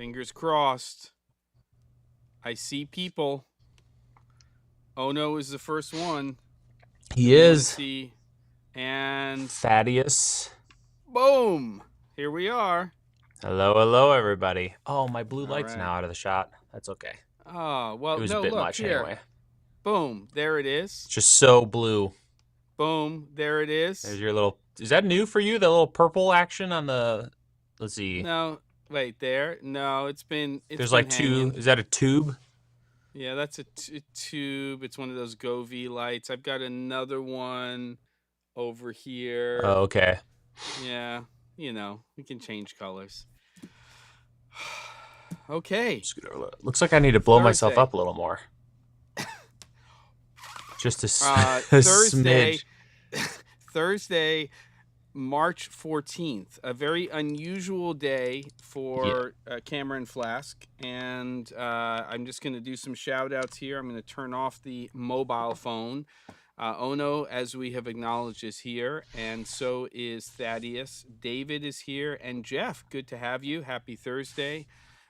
Fingers crossed. I see people. Ono is the first one. He is. See. And Thaddeus. Boom. Here we are. Hello, everybody. Oh, my blue light's right. now out of the shot. That's okay. Oh, well, it was no, a bit look, much here. anyway. Boom. There it is. Just so blue. Boom. There it is. There's your little... Is that new for you? The little purple action on the... Let's see. No, wait, there. No, it's been... There's been like hanging. two... Is that a tube? Yeah, that's a tube. It's one of those Go-V lights. I've got another one over here. Oh, okay. Yeah, you know, we can change colors. Okay. Looks like I need to blow myself up a little more. Just a Thursday, smidge. Thursday, March 14th. A very unusual day for Camera Flask. And I'm just going to do some shout-outs here. I'm going to turn off the mobile phone. Ono, as we have acknowledged, is here, and so is Thaddeus. David is here, and Jeff, good to have you. Happy Thursday.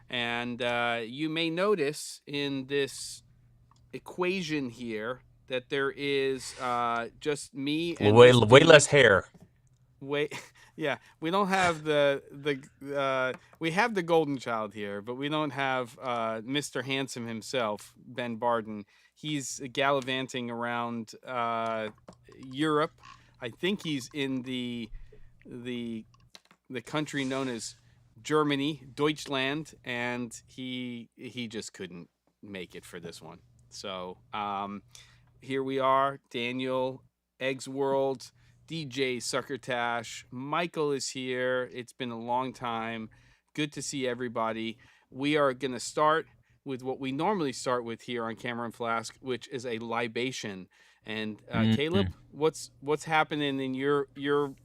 And you may notice in this equation here that there is just me and way less hair. Yeah, we don't have we have the golden child here, but we don't have Mr. Handsome himself, Ben Barden. He's gallivanting around Europe. I think he's in the country known as Germany, Deutschland, and he just couldn't make it for this one. So here we are, Daniel, Eggs World, DJ Succotash, Michael is here. It's been a long time. Good to see everybody. We are going to start with what we normally start with here on Camera Flask, which is a libation. And Caleb, what's happening in your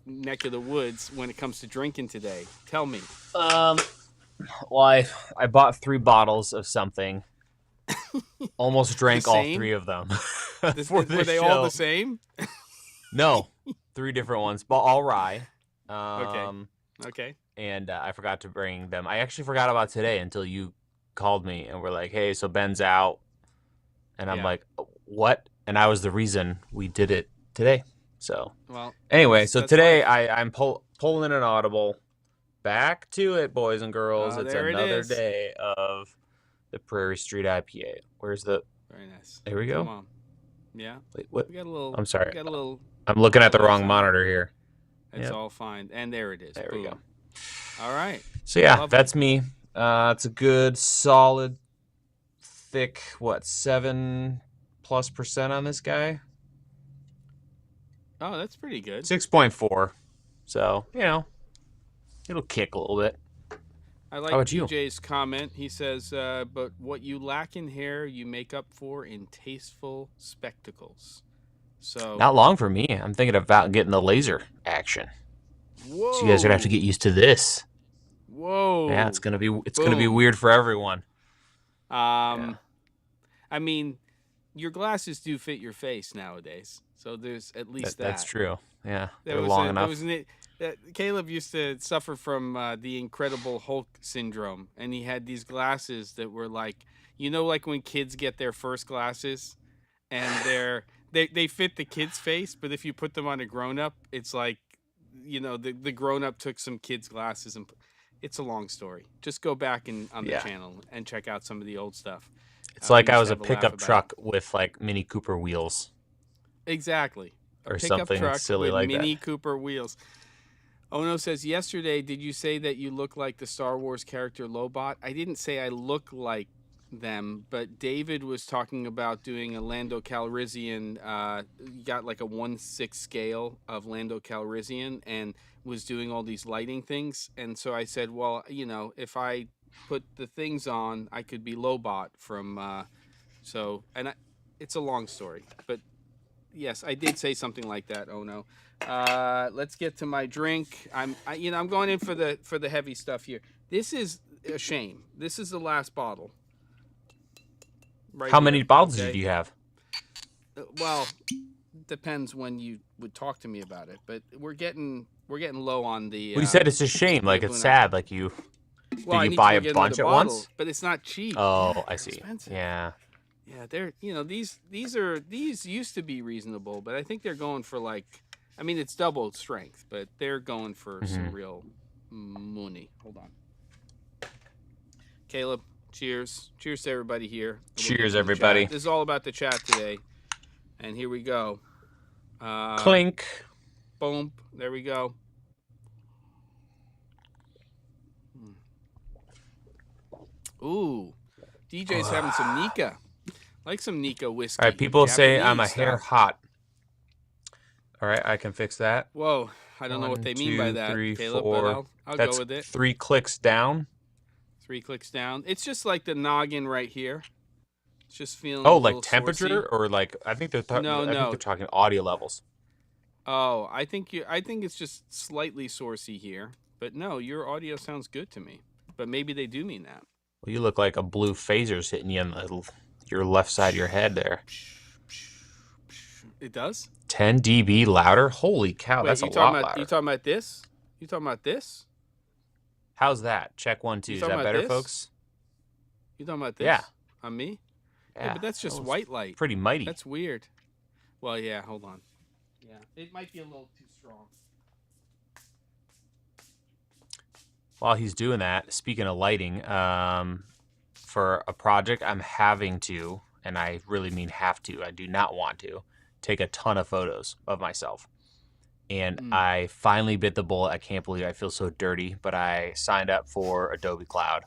neck of the woods when it comes to drinking today? Tell me. Well, I bought 3 bottles of something. Almost drank all 3 of them. Were they all the same? No, 3 different ones, but all rye. Okay. And I forgot to bring them. I actually forgot about today until you called me and were like, "Hey, so Ben's out," and I'm like, "What?" And I was the reason we did it today. So, anyway, so today I'm pulling an audible. Back to it, boys and girls. It's another day of the Prairie Street IPA. Where's the? Very nice. There we go. Come on. Yeah. Wait, what? We got a little. I'm sorry. We got a little. I'm looking at the wrong monitor here. It's all fine, and there it is. There we go. All right. So yeah, that's me. It's a good, solid, thick, 7+% on this guy? Oh, that's pretty good. 6.4. So, it'll kick a little bit. I like DJ's comment. He says, but what you lack in hair, you make up for in tasteful spectacles. So not long for me. I'm thinking about getting the laser action. Whoa. So you guys are gonna have to get used to this. Whoa. Yeah, it's gonna be weird for everyone. I mean, your glasses do fit your face nowadays, so there's at least that. That's true. Yeah, they're long enough. Caleb used to suffer from the Incredible Hulk syndrome, and he had these glasses that were like when kids get their first glasses, and they fit the kid's face, but if you put them on a grown-up, it's like, the grown-up took some kid's glasses, and it's a long story. Just go back on the channel and check out some of the old stuff. It's like I was a pickup truck with like Mini Cooper wheels. Exactly. Or something silly like that. Mini Cooper wheels. Ono says, yesterday, did you say that you look like the Star Wars character Lobot? I didn't say I look like them, but David was talking about doing a Lando Calrissian, got like a 1/6 scale of Lando Calrissian and was doing all these lighting things. And so I said, well, if I put the things on, I could be Lobot from, it's a long story, but yes, I did say something like that, Ono. Let's get to my drink. I'm going in for the heavy stuff here. This is a shame. This is the last bottle. How many bottles did you have? Well, depends when you would talk to me about it, but we're getting low on the. Well, you said it's a shame, like it's sad, like you Well, Did I you need buy to a go get another bunch at bottle, once? but it's not cheap. Oh, I They're see. expensive. Yeah. Yeah, they're these used to be reasonable, but I think they're going for like, I mean, it's double strength, but they're going for some real money. Hold on, Caleb. Cheers, cheers to everybody here. We'll get Cheers, to the everybody. chat. This is all about the chat today, and here we go. Clink. Boom. There we go. Ooh, DJ's having some Nika. Like some Nika whiskey. All right, people say Japanese I'm a hair stuff. hot. All right, I can fix that. Whoa, I don't know what they mean by that, 3, Caleb, 4. but I'll That's go with it. 3 clicks down. 3 clicks down. It's just like the noggin right here. It's just feeling. Oh, a like little temperature, saucy. or like I think they're I think they're talking audio levels. Oh, I think it's just slightly saucy here, but no, your audio sounds good to me. But maybe they do mean that. Well, you look like a blue phaser's hitting you in your left side of your head there. It does? 10 dB louder? Holy cow, that's a lot louder. You talking about this? You talking about this? How's that? Check 1, 2. Is that better, folks? You talking about this? Yeah. On me? Yeah, but that's just white light. Pretty mighty. That's weird. Well, yeah, hold on. Yeah, it might be a little too strong. While he's doing that, speaking of lighting, for a project, I'm having to, and I really mean have to, I do not want to, take a ton of photos of myself. And I finally bit the bullet. I can't believe I feel so dirty, but I signed up for Adobe Cloud.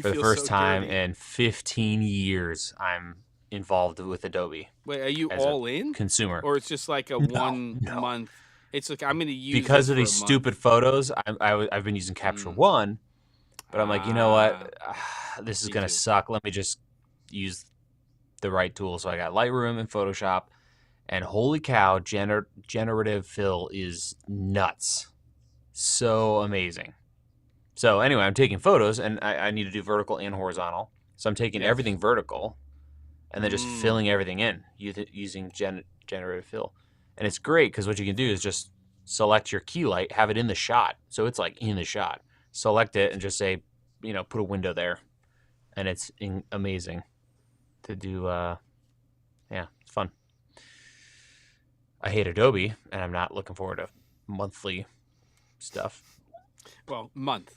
For the first time in 15 years, I'm involved with Adobe. Wait, are you all in? Consumer. Or it's just like a 1 month? It's like, I'm going to use because of these stupid photos. I've been using Capture One, but I'm like, you know what? This is going to suck. Let me just use the right tool. So I got Lightroom and Photoshop, and holy cow, generative fill is nuts. So amazing. So anyway, I'm taking photos, and I need to do vertical and horizontal. So I'm taking everything vertical, and then just filling everything in using generative fill. And it's great because what you can do is just select your key light, have it in the shot. So it's like in the shot. Select it and just say, put a window there. And it's amazing to do. It's fun. I hate Adobe, and I'm not looking forward to monthly stuff. Well, month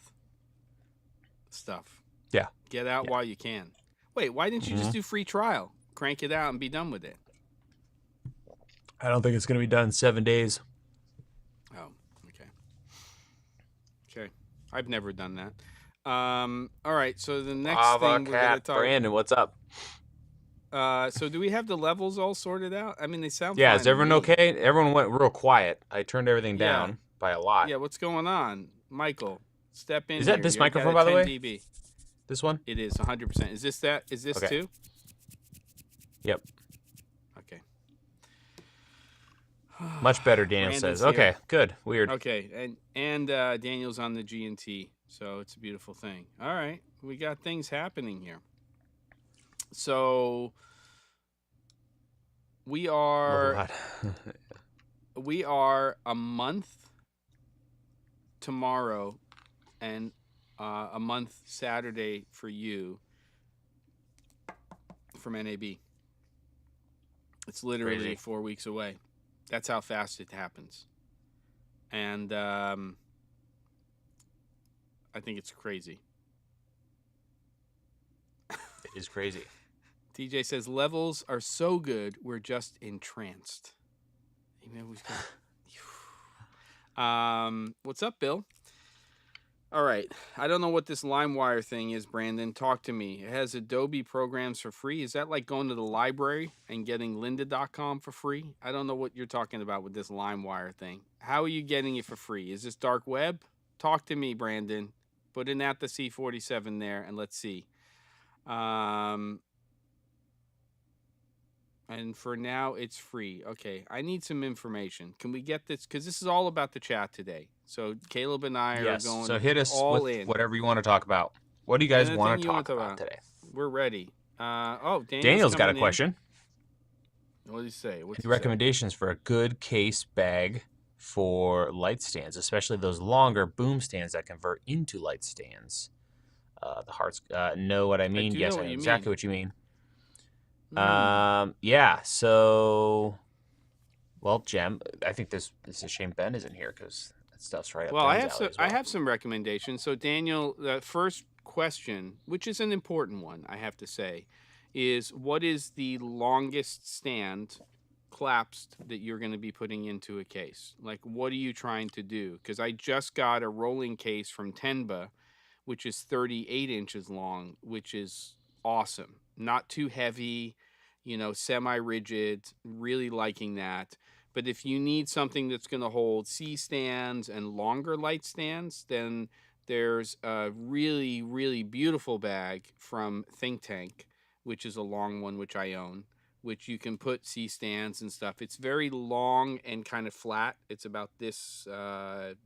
stuff. Yeah. Get out while you can. Wait, why didn't you just do free trial? Crank it out and be done with it. I don't think it's going to be done in 7 days. Oh, okay. Okay. I've never done that. All right, so the next thing we're going to talk... Brandon, what's up? So do we have the levels all sorted out? I mean, they sound Yeah, fine is everyone okay? Everyone went real quiet. I turned everything down by a lot. Yeah, what's going on? Michael, step in. Is that this microphone, by the way? dB. This one? It is 100%. Is this that? Is this too? Yep. Okay. Much better, Daniel says. Here. Okay, good. Weird. Okay, and Daniel's on the G&T, so it's a beautiful thing. All right, we got things happening here. So we are a month tomorrow, and a month Saturday for you from NAB. It's literally Crazy. 4 weeks away. That's how fast it happens. And I think it's crazy. It is crazy. TJ says, levels are so good, we're just entranced. What's up, Bill? All right. I don't know what this LimeWire thing is, Brandon. Talk to me. It has Adobe programs for free. Is that like going to the library and getting lynda.com for free? I don't know what you're talking about with this LimeWire thing. How are you getting it for free? Is this dark web? Talk to me, Brandon. Put in at the C47 there, and let's see. And for now, it's free. Okay, I need some information. Can we get this? Because this is all about the chat today. So Caleb and I are going so hit us all with in. whatever you want to talk about. What do you guys want to talk about today? We're ready. Daniel's got a question. What did he say? Any recommendations for a good case bag for light stands, especially those longer boom stands that convert into light stands. The hearts know what I I mean. do know Yes, I what know you mean. exactly what you mean. Hmm. Yeah. So, well, Jem, I think this is a shame Ben isn't here because that stuff's right up Well, Ben's alley as I well. have some recommendations. So Daniel, the first question, which is an important one, I have to say, is what is the longest stand collapsed that you're going to be putting into a case? Like, what are you trying to do? Because I just got a rolling case from Tenba, which is 38 inches long, which is awesome. Not too heavy, semi rigid, really liking that. But if you need something that's going to hold C stands and longer light stands, then there's a really, really beautiful bag from Think Tank, which is a long one, which I own, which you can put C stands and stuff. It's very long and kind of flat. It's about this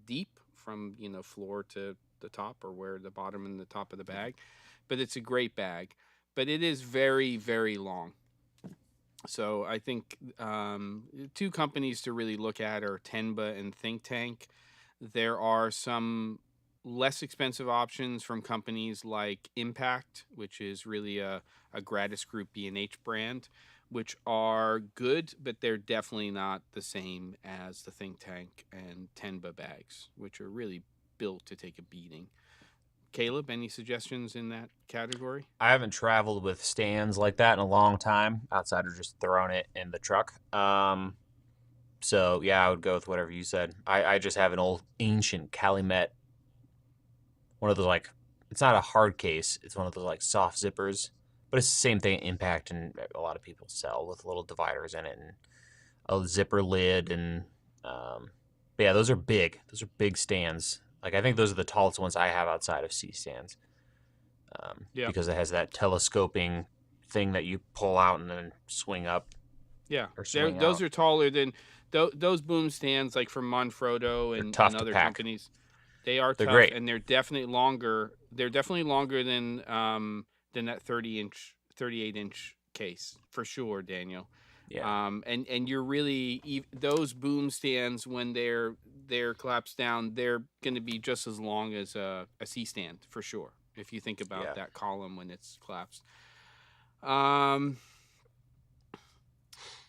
deep from, floor to the top, or where the bottom and the top of the bag. But it's a great bag. But it is very, very long. So I think two companies to really look at are Tenba and Think Tank. There are some less expensive options from companies like Impact, which is really a Gratis Group B&H brand, which are good, but they're definitely not the same as the Think Tank and Tenba bags, which are really built to take a beating. Caleb, any suggestions in that category? I haven't traveled with stands like that in a long time, outside of just throwing it in the truck. So yeah, I would go with whatever you said. I just have an old ancient Calumet, one of those like, it's not a hard case, it's one of those like soft zippers, but it's the same thing Impact and a lot of people sell with little dividers in it and a zipper lid and but yeah, those are big. Those are big stands. Like I think those are the tallest ones I have outside of C stands, Yeah. because it has that telescoping thing that you pull out and then swing up Yeah, or swing those out. are taller than those boom stands, like from Monfrodo They're and tough to other pack. companies. They are They're tough, great. and they're definitely longer. They're definitely longer than that 38-inch case for sure, Daniel. Yeah. And you're really those boom stands when they're collapsed down, they're going to be just as long as a C stand for sure. If you think about Yeah. that column when it's collapsed. Um,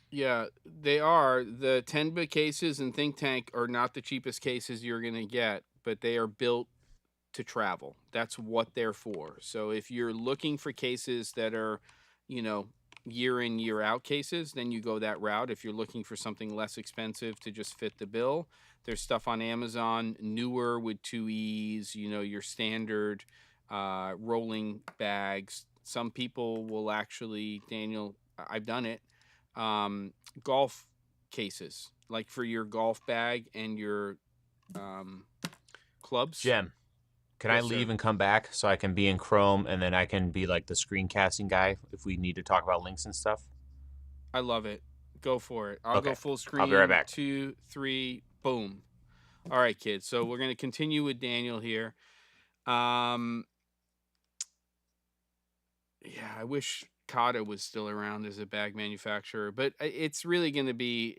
Yeah, they are. The Tenba cases and Think Tank are not the cheapest cases you're going to get, but they are built to travel. That's what they're for. So if you're looking for cases that are, you know, year in, year out cases, then you go that route. If you're looking for something less expensive to just fit the bill, there's stuff on Amazon, newer with two E's, your standard rolling bags. Some people will actually, Daniel, I've done it, golf cases, like for your golf bag and your um, clubs. Jem, can I Yes, sir. leave and come back so I can be in Chrome and then I can be like the screencasting guy if we need to talk about links and stuff? I love it. Go for it. I'll go Okay. full I'll be right screen. back. 2, 3, boom. All right, kids. So we're gonna continue with Daniel here. Um, yeah, I wish Kata was still around as a bag manufacturer, but it's really going to be,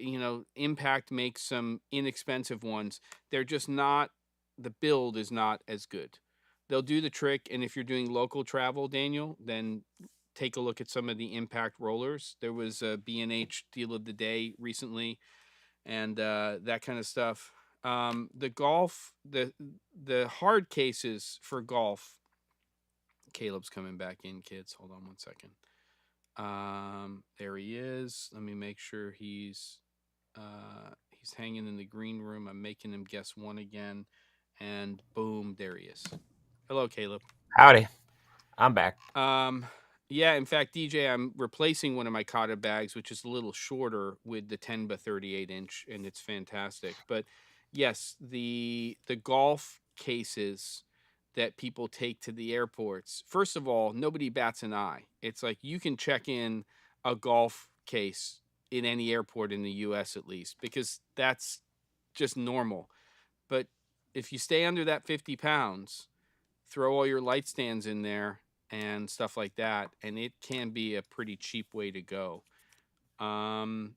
Impact makes some inexpensive ones. They're just not, the build is not as good. They'll do the trick, and if you're doing local travel, Daniel, then take a look at some of the Impact rollers. There was a B&H deal of the day recently, and that kind of stuff. The golf, the hard cases for golf. Caleb's coming back in, kids. Hold on one second. There he is. Let me make sure he's hanging in the green room. I'm making him guess one again, and boom, there he is. Hello, Caleb. Howdy. I'm back. Um, yeah. In fact, DJ, I'm replacing one of my Kata bags, which is a little shorter, with the 10 by 38 inch, and it's fantastic. But yes, the golf cases that people take to the airports. First of all, nobody bats an eye. It's like you can check in a golf case in any airport in the US at least, because that's just normal. But if you stay under that 50 pounds, throw all your light stands in there and stuff like that, and it can be a pretty cheap way to go. Um,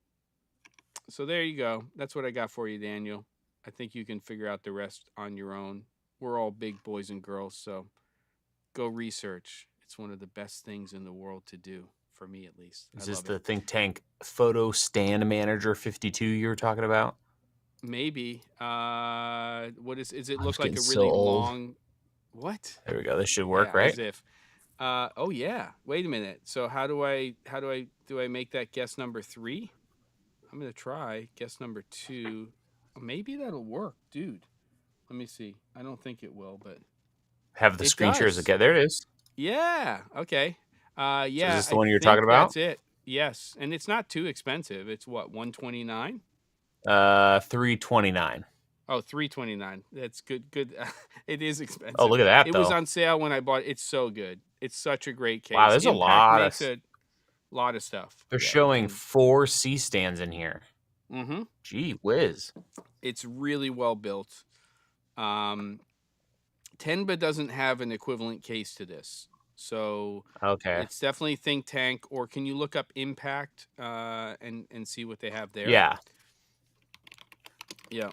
so there you go. That's what I got for you, Daniel. I think you can figure out the rest on your own. We're all big boys and girls, so go research. It's one of the best things in the world to do, for me at least. I Is this love it. the think tank photo stand manager 52 you were talking about? Maybe. What is it I'm look just like getting a so really old. long what? There we go. This should work, Yeah, right? as if. Oh yeah. Wait a minute. So how do I make that guess number 3? I'm gonna try guess number 2. Maybe that'll work, dude. Let me see. I don't think it will, but Have the it screen shares does. again. There it is. Yeah. Okay. So is Yeah, this the I one you're talking think about? that's it. Yes, and it's not too expensive. It's what, 129? 329. Oh, 329. That's good. Good. It is Oh, expensive. look at that It was though. on sale when I bought it. It's so good. It's such a great Wow, case. there's a Impact lot makes of. a lot of stuff. They're Yeah, you showing can. 4 C stands in here. Mm-hmm. Gee whiz. It's really well built. Um, Tenba doesn't have an equivalent case to this, so Okay. it's definitely think tank. Or can you look up Impact and see what they have there? Yeah. Yeah.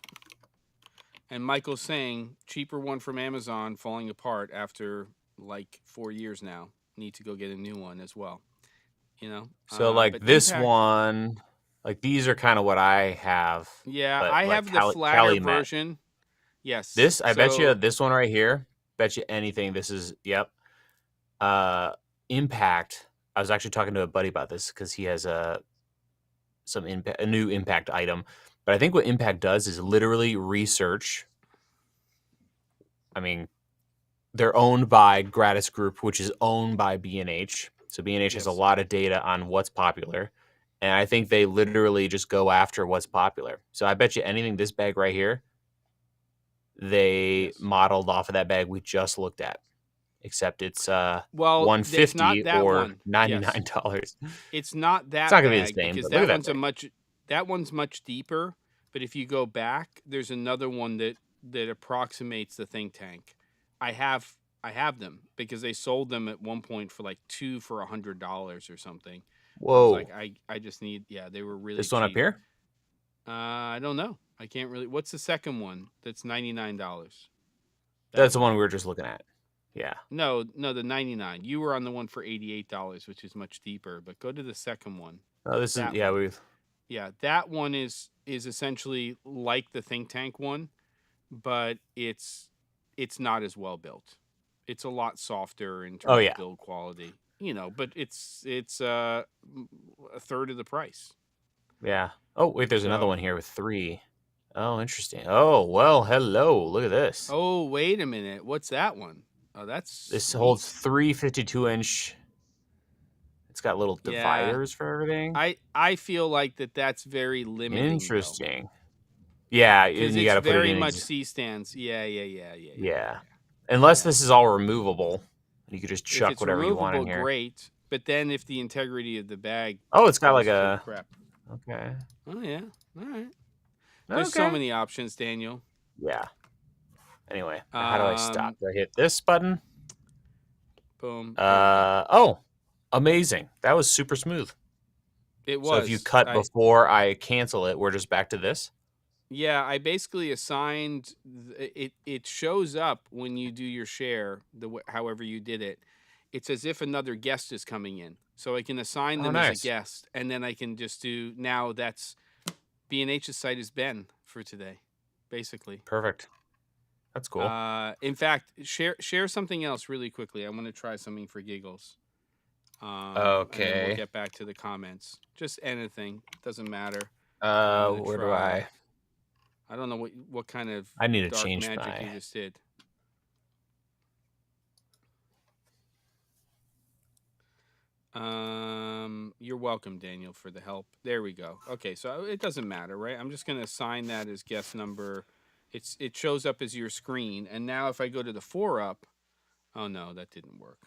And Michael's saying cheaper one from Amazon falling apart after like 4 years now. Need to go get a new one as well. You know, So like but this Impact. one, like these are kind of what I have, Yeah, but I like have the flatter Calumet. version. Yes. This, I bet you, So this one right here. Bet you anything. This is yep. Uh, Impact. I was actually talking to a buddy about this because he has a new Impact item. But I think what Impact does is literally research. I mean, they're owned by Gratis Group, which is owned by B&H. So B&H has a yes. lot of data on what's popular. And I think they literally just go after what's popular. So I bet you anything this bag right here, they Yes. modeled off of that bag we just looked at. Except it's Well, it's not 150 that or one. Yes. $99. It's not It's not that gonna be the bag same, because but look at that bag. that one's much deeper. But if you go back, there's another one that approximates the think tank. I have I have them because they sold them at one point for like two for $100 or something. I was like, Whoa. I just need, yeah, they were really This one up cheap. here? I don't know. I can't really. What's the second one? That's $99. That That's the one. one we were just looking at. Yeah. No, no, the 99. You were on the one for $88, which is much deeper. But go to the second one. Oh, this is That yeah, one. we Yeah, that one is essentially like the think tank one, but it's not as well built. It's a lot softer in Oh terms of yeah. build quality, but it's a third of the price. Yeah. Oh, wait, there's another So, one here with 3. Oh, interesting. Oh, well, hello. Look at this. oh wait a minute, what's that one? Oh, that's This holds sweet. 3 52-inch. It's got little Yeah, dividers for everything. I feel like that's very limiting though, Interesting. Yeah, because and you it's got to put it very in. much C stands. Yeah, yeah, yeah, yeah, yeah, yeah, Yeah. yeah. Unless Yeah. this is all removable, you could just If chuck it's whatever you want removable, in here. great. But then if the integrity of the bag Oh, it's got like goes to a. crap. Okay. Oh yeah. All right. There's so Okay. many options, Daniel. Yeah. Anyway, how do I stop? Um, Do I hit this button? boom. There we go. Oh, amazing. That was super smooth. It So if you was. cut before I cancel it, we're just back to this. Yeah, I basically assigned it. It shows up when you do your share, however you did it. It's as if another guest is coming in, so I can assign Oh, them as a nice. guest, and then I can just do. Now that's B&H's site is Ben for today, basically. Perfect. That's cool. In fact, share something else really quickly. I want to try something for giggles. And then we'll Okay. get back to the comments. Just anything, doesn't matter. Where do Try. I? I don't know what kind of I need to dark change magic you my. just did. You're welcome, Daniel, for the help. There we go. Okay, so it doesn't matter, right? I'm just gonna assign that as guest number. It shows up as your screen, and now if I go to the 4UP, oh no, that didn't work.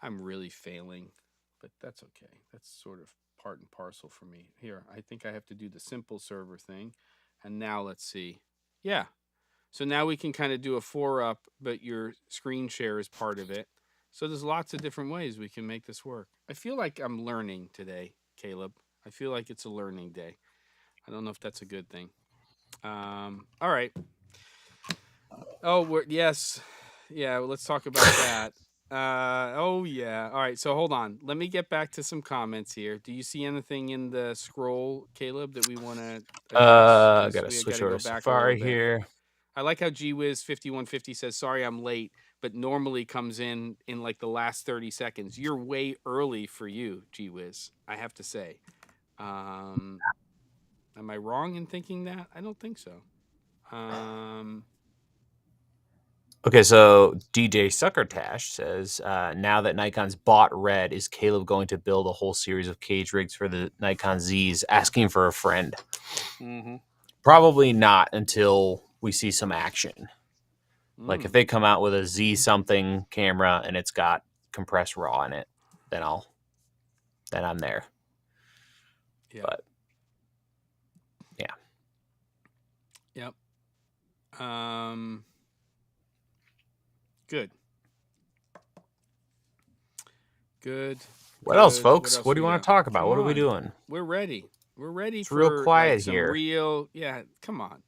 I'm really failing, but that's okay. That's sort of part and parcel for me. Here, I think I have to do the simple server thing, and now let's see. Yeah, so now we can kind of do a 4UP, but your screen share is part of it. So there's lots of different ways we can make this work. I feel like I'm learning today, Caleb. I feel like it's a learning day. I don't know if that's a good thing. All right. Oh, yes. Yeah, well, let's talk about that. Oh yeah. All right. So hold on. Let me get back to some comments here. Do you see anything in the scroll, Caleb, that we want to address? I Because gotta we got switch to over go to back a little Safari bit. here. I like how GWiz5150 says, "Sorry, I'm late," but normally comes in like the last 30 seconds. You're way early for you, GWiz. I have to say. Um, am I wrong in thinking that? I don't think so. Um, Okay, so DJ Succotash says, now that Nikon's bought Red, is Caleb going to build a whole series of cage rigs for the Nikon Zs, asking for a friend? mm-hmm. Probably not until we see some action. Like if Mm, they come out with a Z something camera and it's got compressed raw in it, then I'm there. yeah. But yeah. Yep. Good. Good. What else, Good. What folks? else What do we you want got? to talk about? Come What are we on. doing? We're ready. We're ready It's real for like quiet some here. real. Yeah. Come on.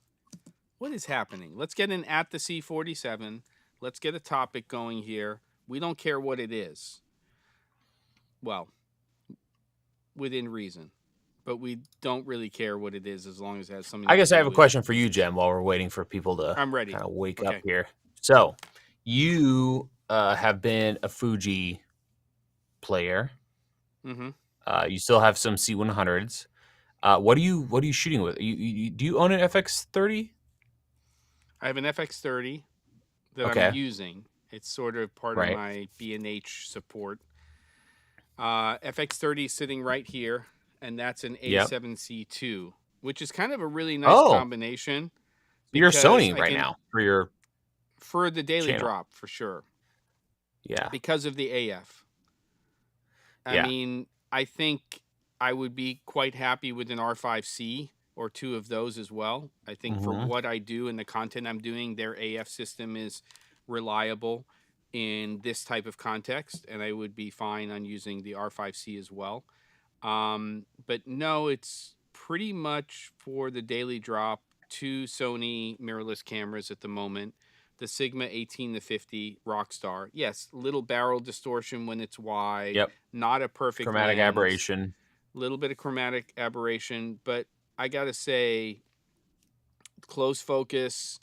What is happening? Let's get an at the C47. Let's get a topic going here. We don't care what it is. Well, within reason. But we don't really care what it is as long as it has something I to guess I do have a with. question for you, Jem, while we're waiting for people to I'm ready. kind of wake up Okay. here. So, you have been a Fuji player. Mm-hmm. You still have some C100s. What are you shooting with? Do you own an FX30? I have an FX30 that I'm Okay, using. It's sort of part of right. my B&H support. FX30 is sitting right here, and that's an Yep. A7C2, which is kind of a really nice Oh, combination you're because Sony I right can, now for your for the daily channel. drop for sure, Yeah, because of the AF. I yeah. mean, I think I would be quite happy with an R5C or two of those as well. I think for Mm-hmm. what I do and the content I'm doing, their AF system is reliable in this type of context, and I would be fine on using the R5C as well. But no, it's pretty much for the daily drop. Two Sony mirrorless cameras at the moment. The Sigma 18 to 50 Rockstar. Yes, little barrel distortion when it's wide, Yep. not a perfect Chromatic lens, aberration. little bit of chromatic aberration, but I gotta say, close focus,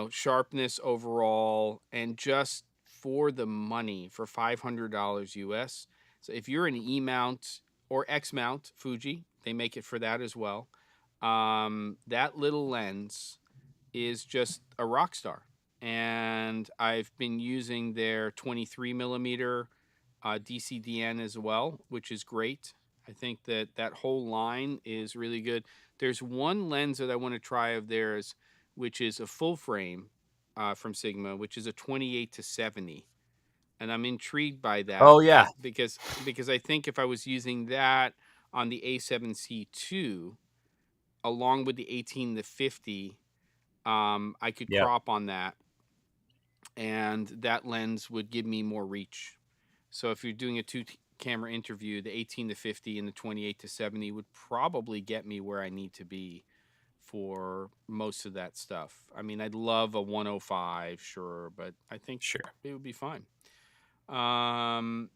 sharpness overall, and just for the money for $500 US. So if you're an E mount or X mount, Fuji, they make it for that as well. That little lens is just a rock star. And I've been using their 23 millimeter DCDN as well, which is great. I think that that whole line is really good. There's one lens that I want to try of theirs, which is a full frame from Sigma, which is a 28 to 70, and I'm intrigued by that Oh yeah. because I think if I was using that on the A7C2 along with the 18 to 50, I could Yep. crop on that, and that lens would give me more reach. So if you're doing a camera interview, the 18 to 50 and the 28 to 70 would probably get me where I need to be for most of that stuff. I mean, I'd love a 105, sure, but I think Sure. it would be fine. Um,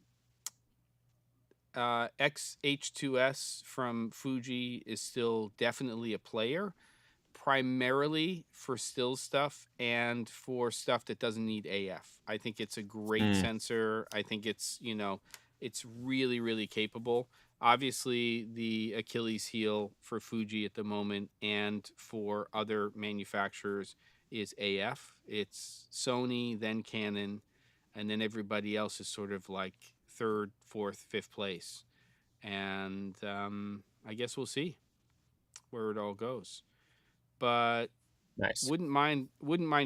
XH2S from Fuji is still definitely a player, primarily for still stuff and for stuff that doesn't need AF. I think it's a great Mm, sensor. I think it's really, really capable. Obviously, the Achilles heel for Fuji at the moment and for other manufacturers is AF. It's Sony, then Canon, and then everybody else is sort of like third, fourth, fifth place. And I guess we'll see where it all goes. But nice. wouldn't mind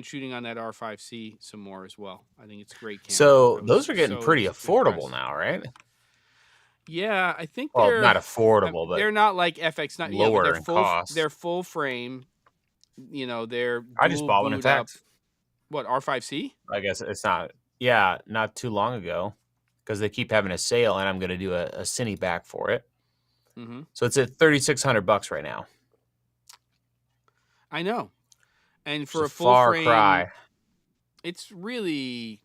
shooting on that R5C some more as well. I think it's a great camera. So I was those are getting so pretty affordable impressed. now, right? Yeah, I think Well, not affordable, but they're not like FX, not yeah, but lower in cost. they're full frame. They're I just dual bought one, in boot up. fact. What R5C? I guess it's not. Yeah, not too long ago, because they keep having a sale, and I'm going to do a cine back for it. Mm-hmm. So it's at $3,600 right now. I know. And It's for a a full far frame, cry. it's really,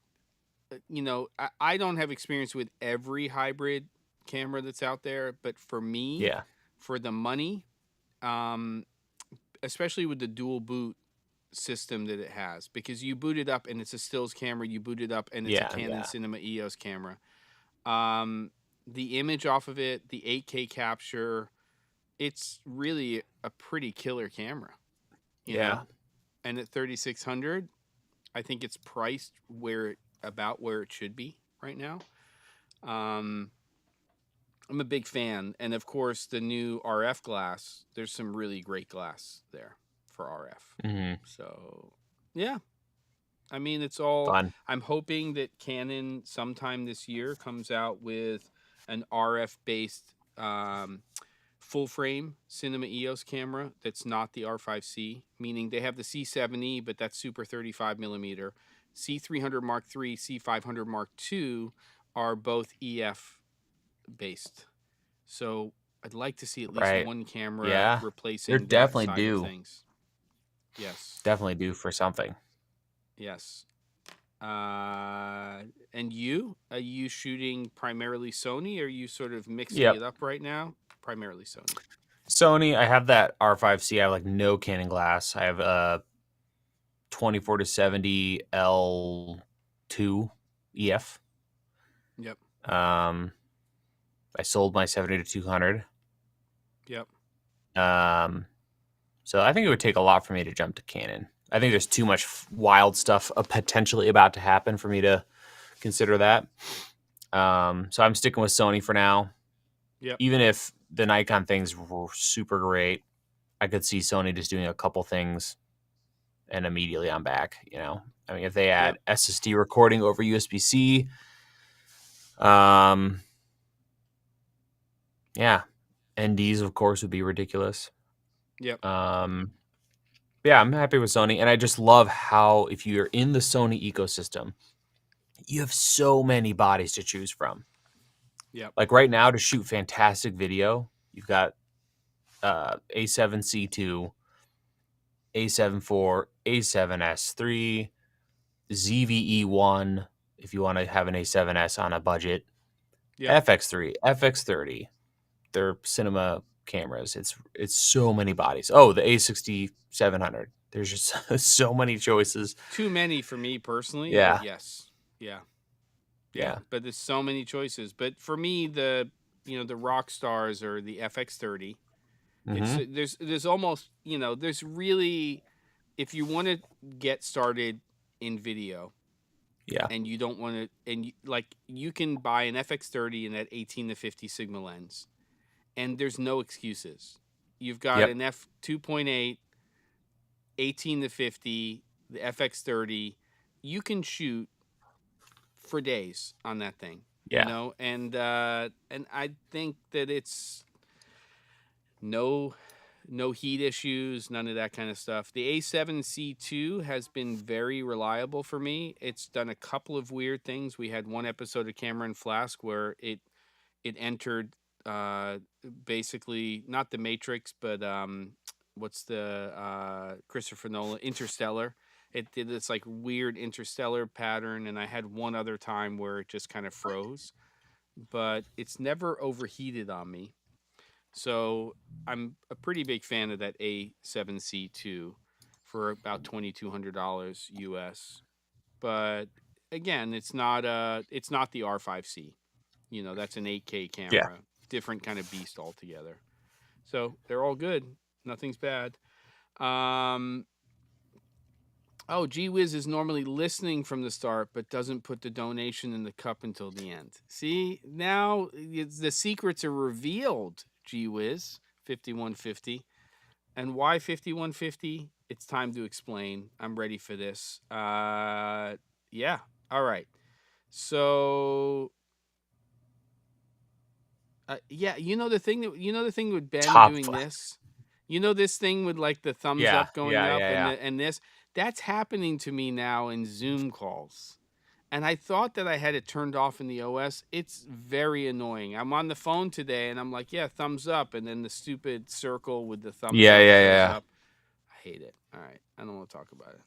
I don't have experience with every hybrid camera that's out there, but for me, Yeah. for the money, um, especially with the dual boot system that it has, because you boot it up and it's a stills camera, you boot it up and it's a Yeah. Canon Yeah. Cinema EOS camera. The image off of it, the 8K capture, it's really a pretty killer camera, you Yeah. know. And at 3600, I think it's priced about where it should be right now. Um, I'm a big fan, and of course the new RF glass. There's some really great glass there for RF. Hmm. So yeah, I mean it's all. Fun. I'm hoping that Canon sometime this year comes out with an RF based full frame cinema EOS camera that's not the R5C, meaning they have the C70, but that's super 35 millimeter. C300 Mark III, C500 Mark II are both EF based. So I'd like to see at least Right. one camera Yeah. They're replacing that definitely side of due. things. Yes. Definitely due for something. Yes. And you? Are you shooting primarily Sony, or are you sort of mixing Yep. it up right now? Primarily Sony. Sony, I have that R5C. I have like no Canon glass. I have a 24 to 70 L2 EF. Yep. I sold my 70 to 200. Yep. So I think it would take a lot for me to jump to Canon. I think there's too much wild stuff potentially about to happen for me to consider that. So I'm sticking with Sony for now. Yep. Even if the Nikon things were super great, I could see Sony just doing a couple things and immediately I'm back. I mean, if they add Yep. SSD recording over USB-C, yeah, NDs of course would be ridiculous. Yep. Yeah, I'm happy with Sony, and I just love how if you're in the Sony ecosystem, you have so many bodies to choose from. Yep. Like right now, to shoot fantastic video, you've got A7C2, A7 IV, A7S3, ZVE1, if you want to have an A7S on a budget, Yep. FX3, FX30. They're cinema cameras. It's so many bodies. Oh, the A6700. There's just so many choices. Too many for me personally, but Yeah. yes. Yeah. Yeah. But there's so many choices. But for me, the rock stars are the FX30. It's Mm-hmm. there's almost there's really, if you want to get started in video, Yeah. and you don't want to, and you can buy an FX30 and that 18 to 50 Sigma lens, and there's no excuses. You've got Yep. an f2.8, 18 to 50, the FX30. You can shoot for days on that thing, Yeah. and I think that it's no heat issues, none of that kind of stuff. The A7C2 has been very reliable for me. It's done a couple of weird things. We had one episode of Camera Flask where it entered basically not the Matrix, but what's the Christopher Nolan Interstellar. It did this like weird interstellar pattern, and I had one other time where it just kind of froze, but it's never overheated on me. So I'm a pretty big fan of that A7C2 for about $2,200 US. But again, it's not the R5C. That's an 8K Yeah. camera, different kind of beast altogether. So they're all good. Nothing's bad. Oh, Gee Whiz is normally listening from the start, but doesn't put the donation in the cup until the end. See, now the secrets are revealed, Gee Whiz, 5150. And why 5150? It's time to explain. I'm ready for this. Yeah. All right. So, yeah, the thing with Ben Top doing five. this. This thing with like the thumbs Yeah. up going Yeah. up Yeah. and this. That's happening to me now in Zoom calls. And I thought that I had it turned off in the OS. It's very annoying. I'm on the phone today and I'm like, yeah, thumbs up. And then the stupid circle with the thumbs Yeah. up Yeah. shows Yeah. up. I hate it. All right, I don't want to talk about it,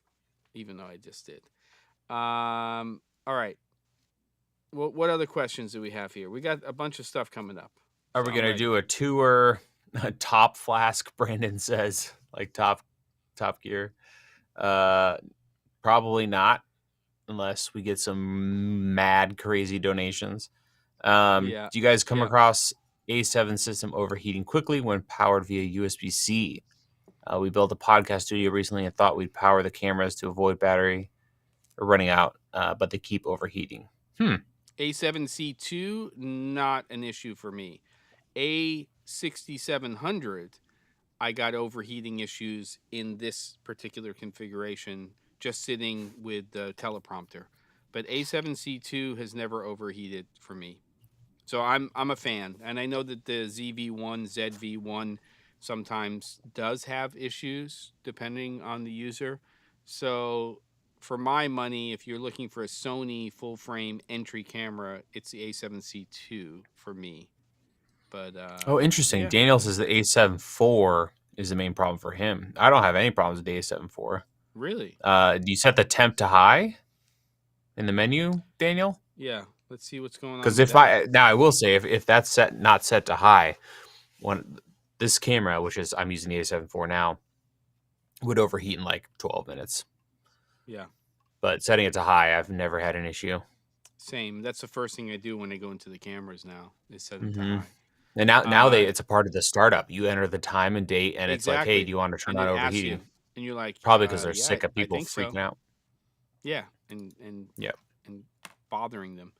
even though I just did. All right. What other questions do we have here? We got a bunch of stuff coming up, Are so we I'm gonna ready. do a tour? A top flask, Brandon says, like top gear. Uh, Probably not, unless we get some mad crazy donations. Yeah, Do you guys come yeah. across A7 system overheating quickly when powered via USB-C? We built a podcast studio recently and thought we'd power the cameras to avoid battery or running out, but they keep overheating. A7C2, not an issue for me. A6700, I got overheating issues in this particular configuration just sitting with the teleprompter. But A7C2 has never overheated for me. So I'm a fan. And I know that the ZV1, ZV1 sometimes does have issues depending on the user. So for my money, if you're looking for a Sony full frame entry camera, it's the A7C2 for me. But Oh, interesting. yeah, Daniel says the A7 IV is the main problem for him. I don't have any problems with the A7 IV. really. Do you set the temp to high in the menu, Daniel? Yeah, let's see what's going on Because with if that. I now I will say if that's set not set to high, when this camera, which is I'm using the A7 IV now, would overheat in like 12 minutes. Yeah, But setting it to high, I've never had an issue. same. That's the first thing I do when I go into the cameras now is set them to hmm high. And now Uh, it's a part of the startup. You enter the time and date, and it's like, hey, do exactly. you want to turn And on it asks overheating? you, and you're like, Probably because they're yeah, sick of I people think so. freaking out. Yeah, and Yep. and bothering them.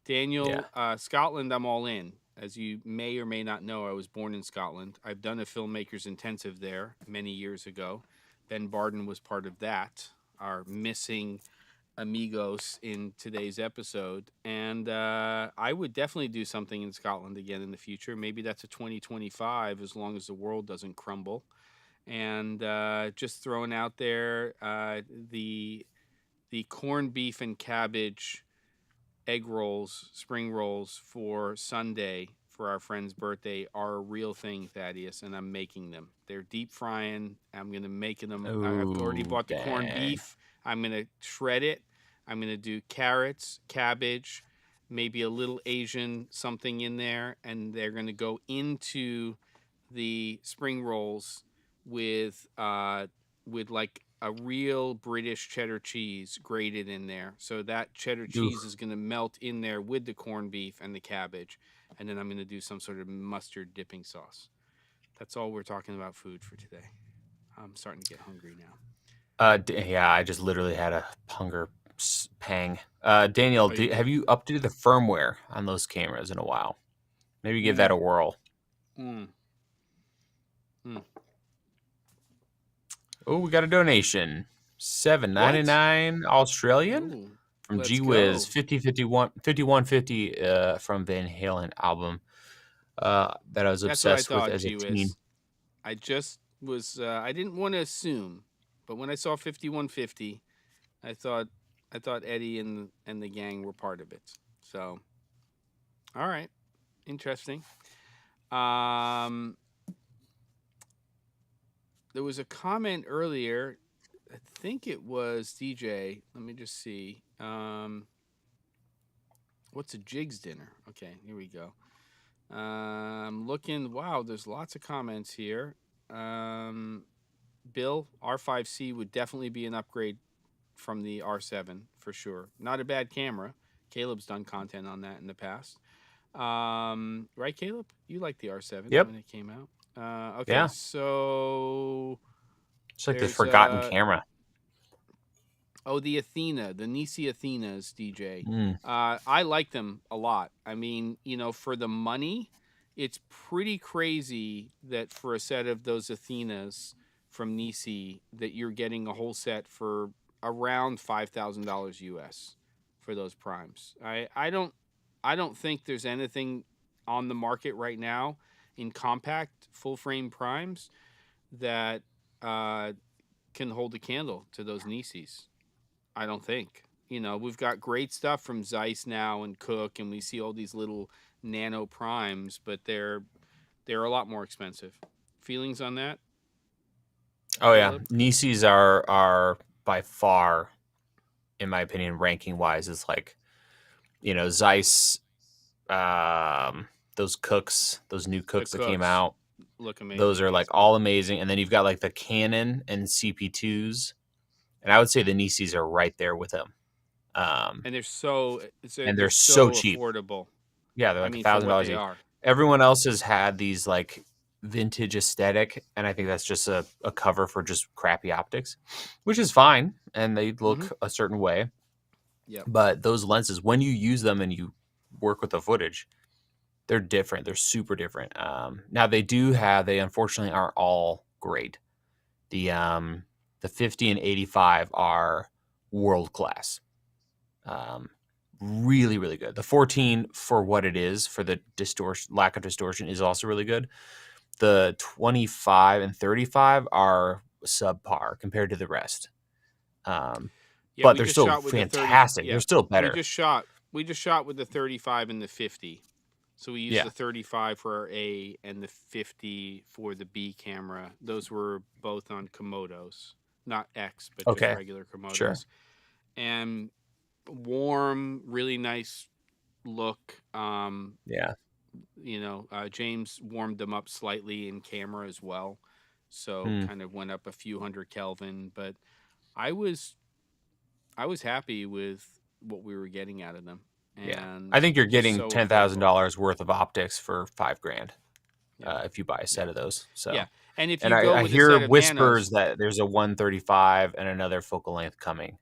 Yeah. Daniel, Scotland, I'm all in. As you may or may not know, I was born in Scotland. I've done a filmmakers intensive there many years ago. Ben Barden was part of that. Our missing amigos in today's episode, and I would definitely do something in Scotland again in the future. Maybe that's a 2025, as long as the world doesn't crumble. And just throwing out there, the corned beef and cabbage egg rolls, spring rolls for Sunday for our friend's birthday are a real thing, Thaddeus, and I'm making them. They're deep frying. I'm gonna make them. I've already Oh, bought the corned dang. beef. I'm gonna shred it. I'm gonna do carrots, cabbage, maybe a little Asian something in there, and they're gonna go into the spring rolls with with like a real British cheddar cheese grated in there. So that cheddar cheese Oof. is going to melt in there with the corned beef and the cabbage. And then I'm going to do some sort of mustard dipping sauce. That's all we're talking about food for today. I'm starting to get hungry now. Yeah, I just literally had a hunger pang. Daniel, Oh, you have did? you updated the firmware on those cameras in a while? Maybe give that Mm, a whirl. mm, mm. Oh, we got a donation. What? $7.99 Australian Ooh, from let's G Wiz. go. 5150 from Van Halen album that I was That's what I obsessed with thought, as a gee teen. whiz. I just was, I didn't want to assume, but when I saw 5150, I thought Eddie and the gang were part of it. So, all right, interesting. Um, there was a comment earlier. I think it was DJ. Let me just see. What's a Jigs dinner? Okay, here we go. Looking. Wow, there's lots of comments here. Um, Bill, R5C would definitely be an upgrade from the R7 for sure. Not a bad camera. Caleb's done content on that in the past. Right, Caleb? You liked the R7 Yep. when it came out. Okay, Yeah. so It's like the there's forgotten camera. the Athena, the Nisi Athenas, DJ. Mm. I like them a lot. I mean, for the money, it's pretty crazy that for a set of those Athenas from Nisi that you're getting a whole set for around $5,000 US for those primes. I don't think there's anything on the market right now in compact full frame primes that can hold a candle to those Nisis. I don't think. We've got great stuff from Zeiss now and Cook, and we see all these little nano primes, but they're a lot more expensive. Feelings on that? Oh yeah, Caleb? Nisis are by far, in my opinion, ranking wise, is like Zeiss. Those cooks, those new The cooks that came cooks out, look those amazing. are like all amazing. And then you've got like the Canon and CP2s, and I would say the Nisis are right there with them. Um, And they're so and they're they're so so cheap. affordable. Yeah, they're I like a mean, for thousand what dollars they each. are. Everyone else has had these like vintage aesthetic, and I think that's just a cover for just crappy optics, which is fine, and they Mm-hmm. look a certain way. Yep. But those lenses, when you use them and you work with the footage, they're different. They're super different. Now they unfortunately aren't all great. The um, the 50 and 85 are world class. Um, really, really good. The 14, for what it is, for the distortion, lack of distortion, is also really good. The 25 and 35 are subpar compared to the rest. Um, Yeah, but we they're just still shot with the 30. fantastic. They're Yeah, still we better. just shot. We just shot with the 35 and the 50. So we used Yeah. the 35 for our A and the 50 for the B camera. Those were both on Komodos, not X, but just Okay. regular Sure. Komodos. And warm, really nice look. Yeah. James warmed them up slightly in camera as well, so Hmm. kind of went up a few hundred Kelvin. But I was I was happy with what we were getting out of them, Yeah. and I think you're just getting so affordable. $10,000 worth of optics for $5,000 Yeah, if you buy a yeah, set of those. yeah. So, And if and you go I with a hear set of whispers nanos, that there's a 135 and another focal length coming.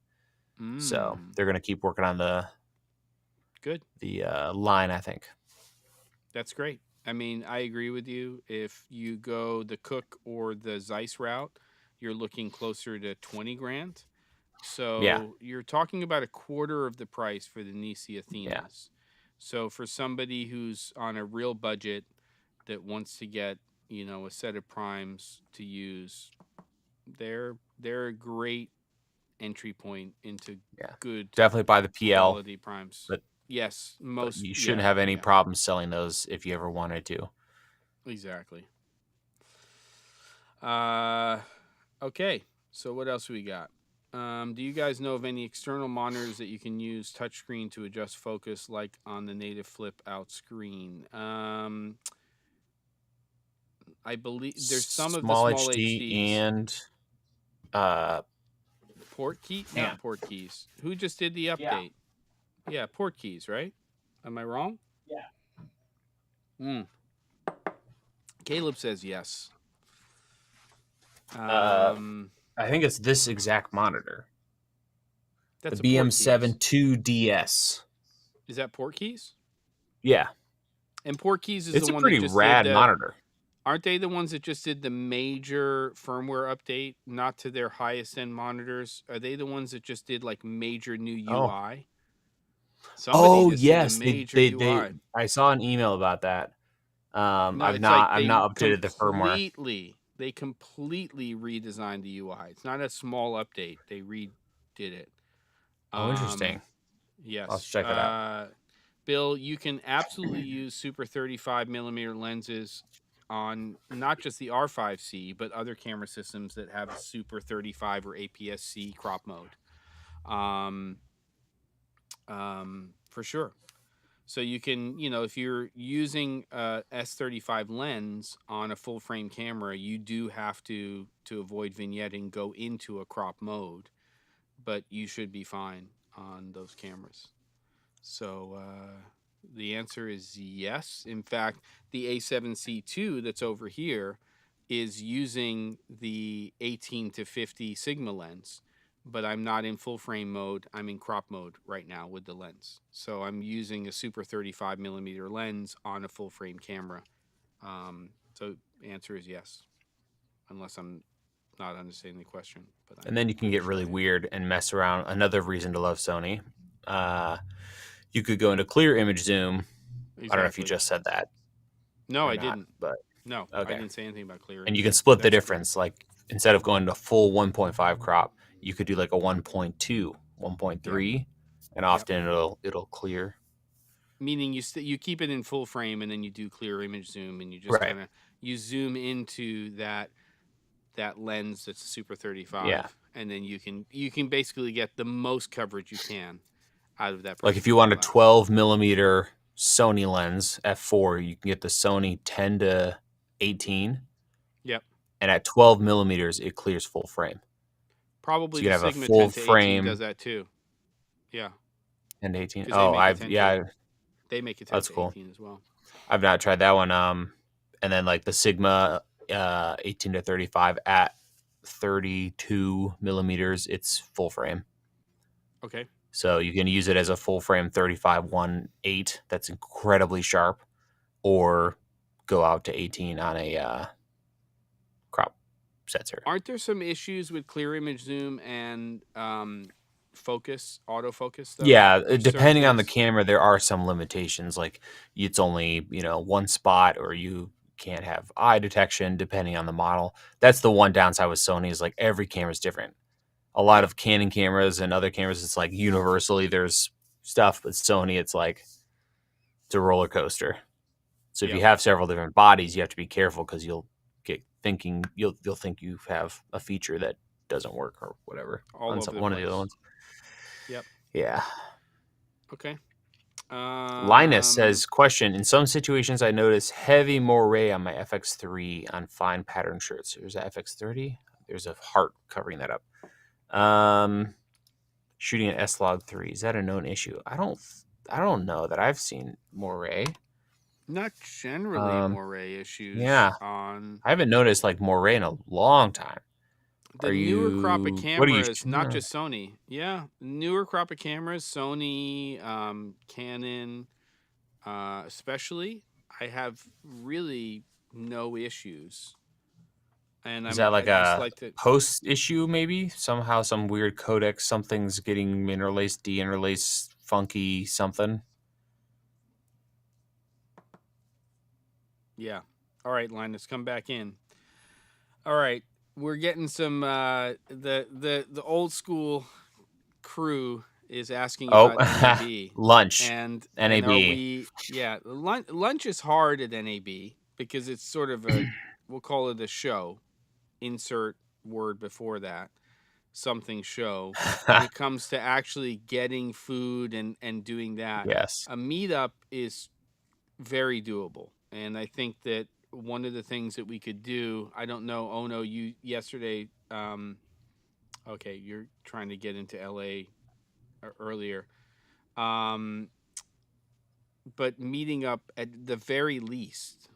So mm, they're going to keep working on good. the line, I think. That's great. I mean, I agree with you. If you go the Cook or the Zeiss route, you're looking closer to 20 grand. Yeah. So you're talking about a quarter of the price for the Nisi Yeah. Athenas. So for somebody who's on a real budget that wants to get, a set of primes to use, they're a great entry point into Yeah. good Definitely buy the PL, quality primes. but Yes, you shouldn't yeah, have any yeah, problems selling those if you ever wanted to. exactly. Uh, okay. So what else we got? Do you guys know of any external monitors that you can use touchscreen to adjust focus, like on the native flip out screen? I believe there's some of the Small small HD HDs. and uh Port key, not damn. port keys. Who just did the Yeah. update? Yeah, port keys, right? Am I wrong? Yeah. Hmm. Caleb says yes. Uh Um, I think it's this exact monitor. The that's a port BM7 keys. 2DS. Is that port keys? Yeah. And port keys is the It's a one that pretty just did rad the. monitor. Aren't they the ones that just did the major firmware update, not to their highest end monitors? Are they the ones that just did like major new Oh. UI? Somebody Oh just did a yes, major UI. I saw an email about that. No, it's like I've not updated the firmware. they completely redesigned the UI. It's not a small update. They redid it. Oh, Um, interesting. I'll have to yes. check that out. Bill, you can absolutely use super 35 millimeter lenses on not just the R5C, but other camera systems that have a super 35 or APS-C crop mode. Um, for sure. So you can, if you're using a S35 lens on a full frame camera, you do have to avoid vignetting, go into a crop mode, but you should be fine on those cameras. So the answer is yes. In fact, the A7C2 that's over here is using the 18 to 50 Sigma lens, but I'm not in full frame mode. I'm in crop mode right now with the lens. So I'm using a super 35 millimeter lens on a full frame camera. So the answer is yes, unless I'm not understanding the question. But And then you can I'm get sure really I am. weird and mess around. Another reason to love Sony. Uh, you could go into clear image zoom. I don't know if you Exactly. just said that No, or I not, didn't. but No, I okay. didn't say anything about clear And you image can zoom. split the That's great. difference. Like instead of going to full 1.5 crop, you could do like a 1.2, Yep. 1.3, and Yep. often it'll clear. Meaning you keep it in full frame and then you do clear image zoom and you just Right. kind of you zoom into that that lens that's a Super Yeah. 35, and then you can basically get the most coverage you can out of that Like if you particular want a glass. 12 millimeter Sony lens f4, you can get the Sony 10 to 18, Yep. and at 12 millimeters, it clears full frame. Probably So you the can have a Sigma full 10 to 18 does frame that too. Yeah, and 18. because they Oh, make a 10 to they make a 10 that's to cool. 18 as well. I've not tried that one. And then like the Sigma 18 to 35 at 32 millimeters, it's full frame. Okay. So you can use it as a full frame 35 1.8 that's incredibly sharp, or go out to 18 on a crop sensor. Aren't there some issues with clear image zoom and autofocus though? Yeah, There's certain depending on the things. camera, there are some limitations. Like it's only one spot, or you can't have eye detection depending on the model. That's the one downside with Sony is like every camera is different. A lot Yep. of Canon cameras and other cameras, it's like universally there's stuff, but Sony, it's like it's a roller coaster. So if you Yep. have several different bodies, you have to be careful because you'll think you have a feature that doesn't work or whatever All on over the one of the other place. ones. Yep. Yeah. Okay. Linus says, question, in some situations I notice heavy moire on my FX3 on fine pattern shirts. There's a FX30. There's a heart covering that up. Shooting an S-Log 3. Is that a known issue? I don't know that I've seen moire. Not generally moire issues Yeah. on I haven't noticed like moire in a long time. the newer crop of What are you cameras, shooting not on? just Sony. Yeah, newer crop of cameras, Sony, Canon, especially. I have really no issues, and Is that like I just a like to. post issue maybe? Somehow some weird codec, something's getting interlaced, de-interlaced, funky something. Yeah. All right, Linus, come back in. All right, we're getting some. The old school crew is asking Oh, about NAB, lunch. and are NAB. we? Yeah, lunch is hard at NAB because it's sort of a, we'll call it a show. Insert word before that, something show. When it comes to actually getting food and doing that, Yes. a meetup is very doable, and I think that one of the things that we could do. I don't know. Oh no, you yesterday. Okay, you're trying to get into LA earlier. Um, but meeting up at the very least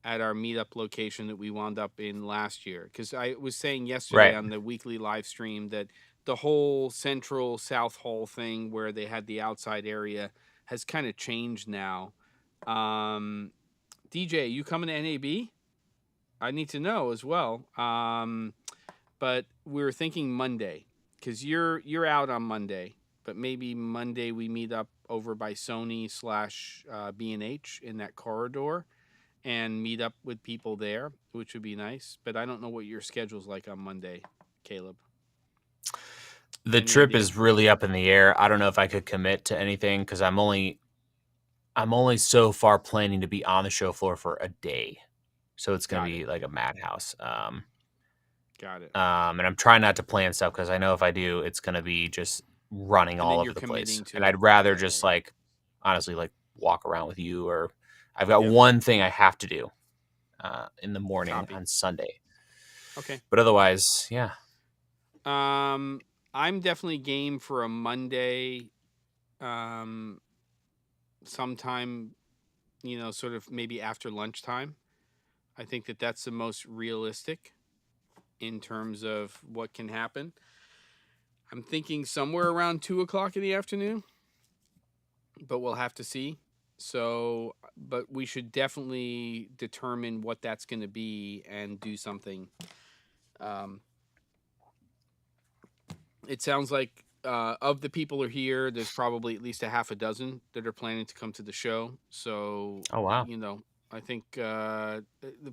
at our meetup location that we wound up in last year. Because I was saying yesterday Right. on the weekly live stream that the whole central South Hall thing where they had the outside area has kind of changed now. DJ, you coming to NAB? I need to know as well. But we were thinking Monday because you're out on Monday, but maybe Monday we meet up over by Sony / B&H in that corridor and meet up with people there, which would be nice. But I don't know what your schedule's like on Monday, Caleb. The Any trip idea? is really up in the air. I don't know if I could commit to anything because I'm only so far planning to be on the show floor for a day. So it's going to be like a madhouse. Got it. And I'm trying not to plan stuff because I know if I do, it's going to be just running And all then over you're the place. committing to And it. I'd rather Yeah, just yeah, like, honestly, like walk around with you, or I've got Yep. one thing I have to do in the morning Copy. on Sunday. Okay. But otherwise, yeah. I'm definitely game for a Monday. Sometime, sort of maybe after lunchtime. I think that that's the most realistic in terms of what can happen. I'm thinking somewhere around 2:00 in the afternoon, but we'll have to see. So, but we should definitely determine what that's going to be and do something. It sounds like of the people who are here, there's probably at least a half a dozen that are planning to come to the show. So, Oh, wow. I think the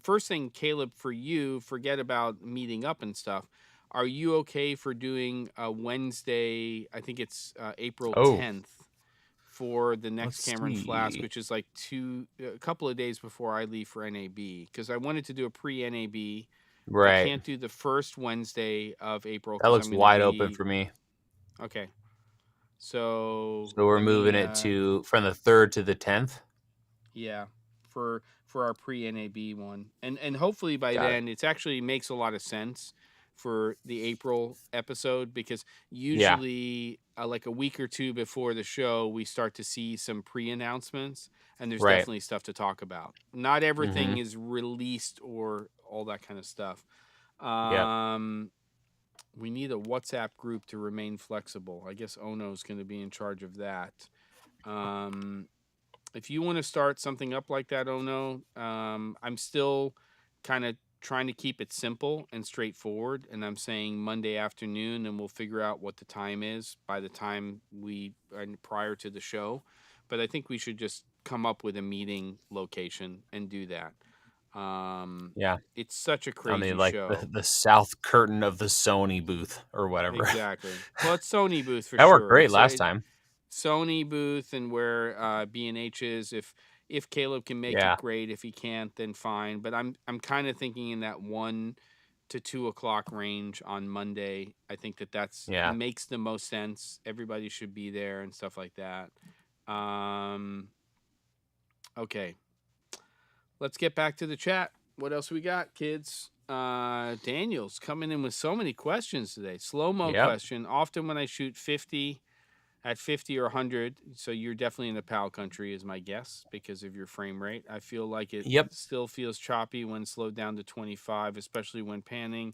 first thing, Caleb, for you, forget about meeting up and stuff. Are you okay for doing a Wednesday? I think it's April 10th for the next Let's Camera Flask, see. which is like a couple of days before I leave for NAB. Because I wanted to do a pre-NAB I Right. can't do the first Wednesday of April That because looks I'm going to wide open be for me. okay. So So we're let me moving it to from the 3rd to the 10th. yeah, for our pre NAB one, and hopefully by Got it. then it's actually makes a lot of sense for the April episode because Yeah. usually like a week or two before the show we start to see some pre announcements and there's Right. definitely stuff to talk about. Not everything Mm-hmm. is released or all that kind of stuff. Yep. We need a WhatsApp group to remain flexible. I guess Ono's going to be in charge of that. Um, if you want to start something up like that, Ono, I'm still kind of trying to keep it simple and straightforward. And I'm saying Monday afternoon, and we'll figure out what the time is by the time we prior to the show. But I think we should just come up with a meeting location and do that. Um, Yeah. it's such a On the crazy like show. the south curtain of the Sony booth or whatever. Exactly. Well, it's Sony booth for That worked sure. great last time. Sony booth and where B&H is. If Caleb can make it, Yeah. great. If he can't, then fine. But I'm kind of thinking in that 1 to 2 o'clock range on Monday. I think that's Yeah. makes the most sense. Everybody should be there and stuff like that. Um, okay, let's get back to the chat. What else we got, kids? Daniel's coming in with so many questions today. Slow mo Yep. question. Often when I shoot 50 at 50 or 100, so you're definitely in the PAL country is my guess because of your frame rate. I feel like it Yep. still feels choppy when slowed down to 25, especially when panning.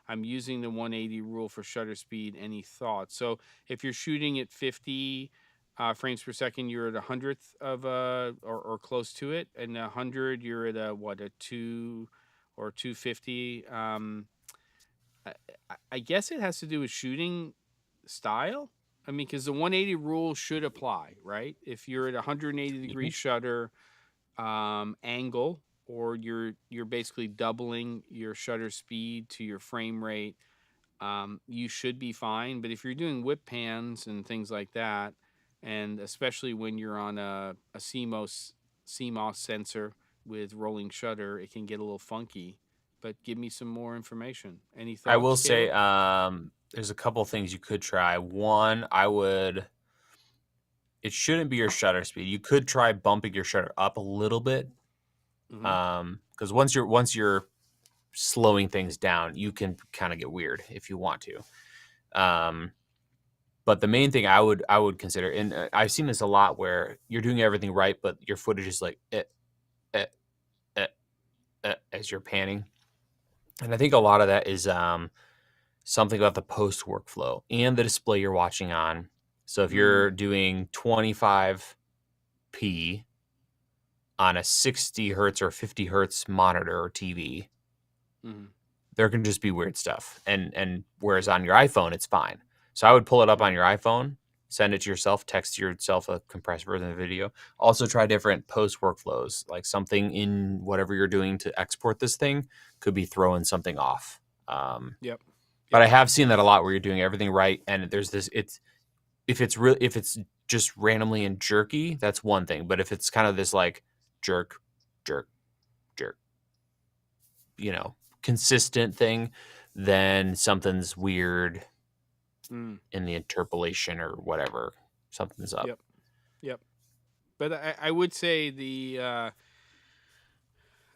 I'm using the 180 rule for shutter speed. Any thoughts? So if you're shooting at 50 frames per second, you're at a hundredth of or close to it, and 100 you're at a 2 or 250. I, I guess it has to do with shooting style. I mean, because the 180 rule should apply, right? If you're at 180-degree Mhm. shutter angle, or you're basically doubling your shutter speed to your frame rate, you should be fine. But if you're doing whip pans and things like that, and especially when you're on a CMOS sensor with rolling shutter, it can get a little funky. But give me some more information. Any I will thoughts, say Caleb? there's a couple things you could try. One, it shouldn't be your shutter speed. You could try bumping your shutter up a little bit. Mm-hmm. Because once you're slowing things down, you can kind of get weird if you want to. Um, but the main thing I would consider, and I've seen this a lot where you're doing everything right, but your footage is like eh, eh, as you're panning, and I think a lot of that is something about the post workflow and the display you're watching on. So if you're Mm, doing 25p on a 60 hertz or 50 hertz monitor or TV, mm, there can just be weird stuff. And whereas on your iPhone, it's fine. So I would pull it up on right. your iPhone, send it to yourself, text yourself a compressed version of the video. Also try different post workflows, like something in whatever you're doing to export this thing could be throwing something off. Yep. But Yep. I have seen that a lot where you're doing everything right, and there's this. It's if it's just randomly and jerky, that's one thing. But if it's kind of this like jerk, jerk, jerk, consistent thing, then something's weird Mm, in the interpolation or whatever. Something's up. yep. Yep. But I would say the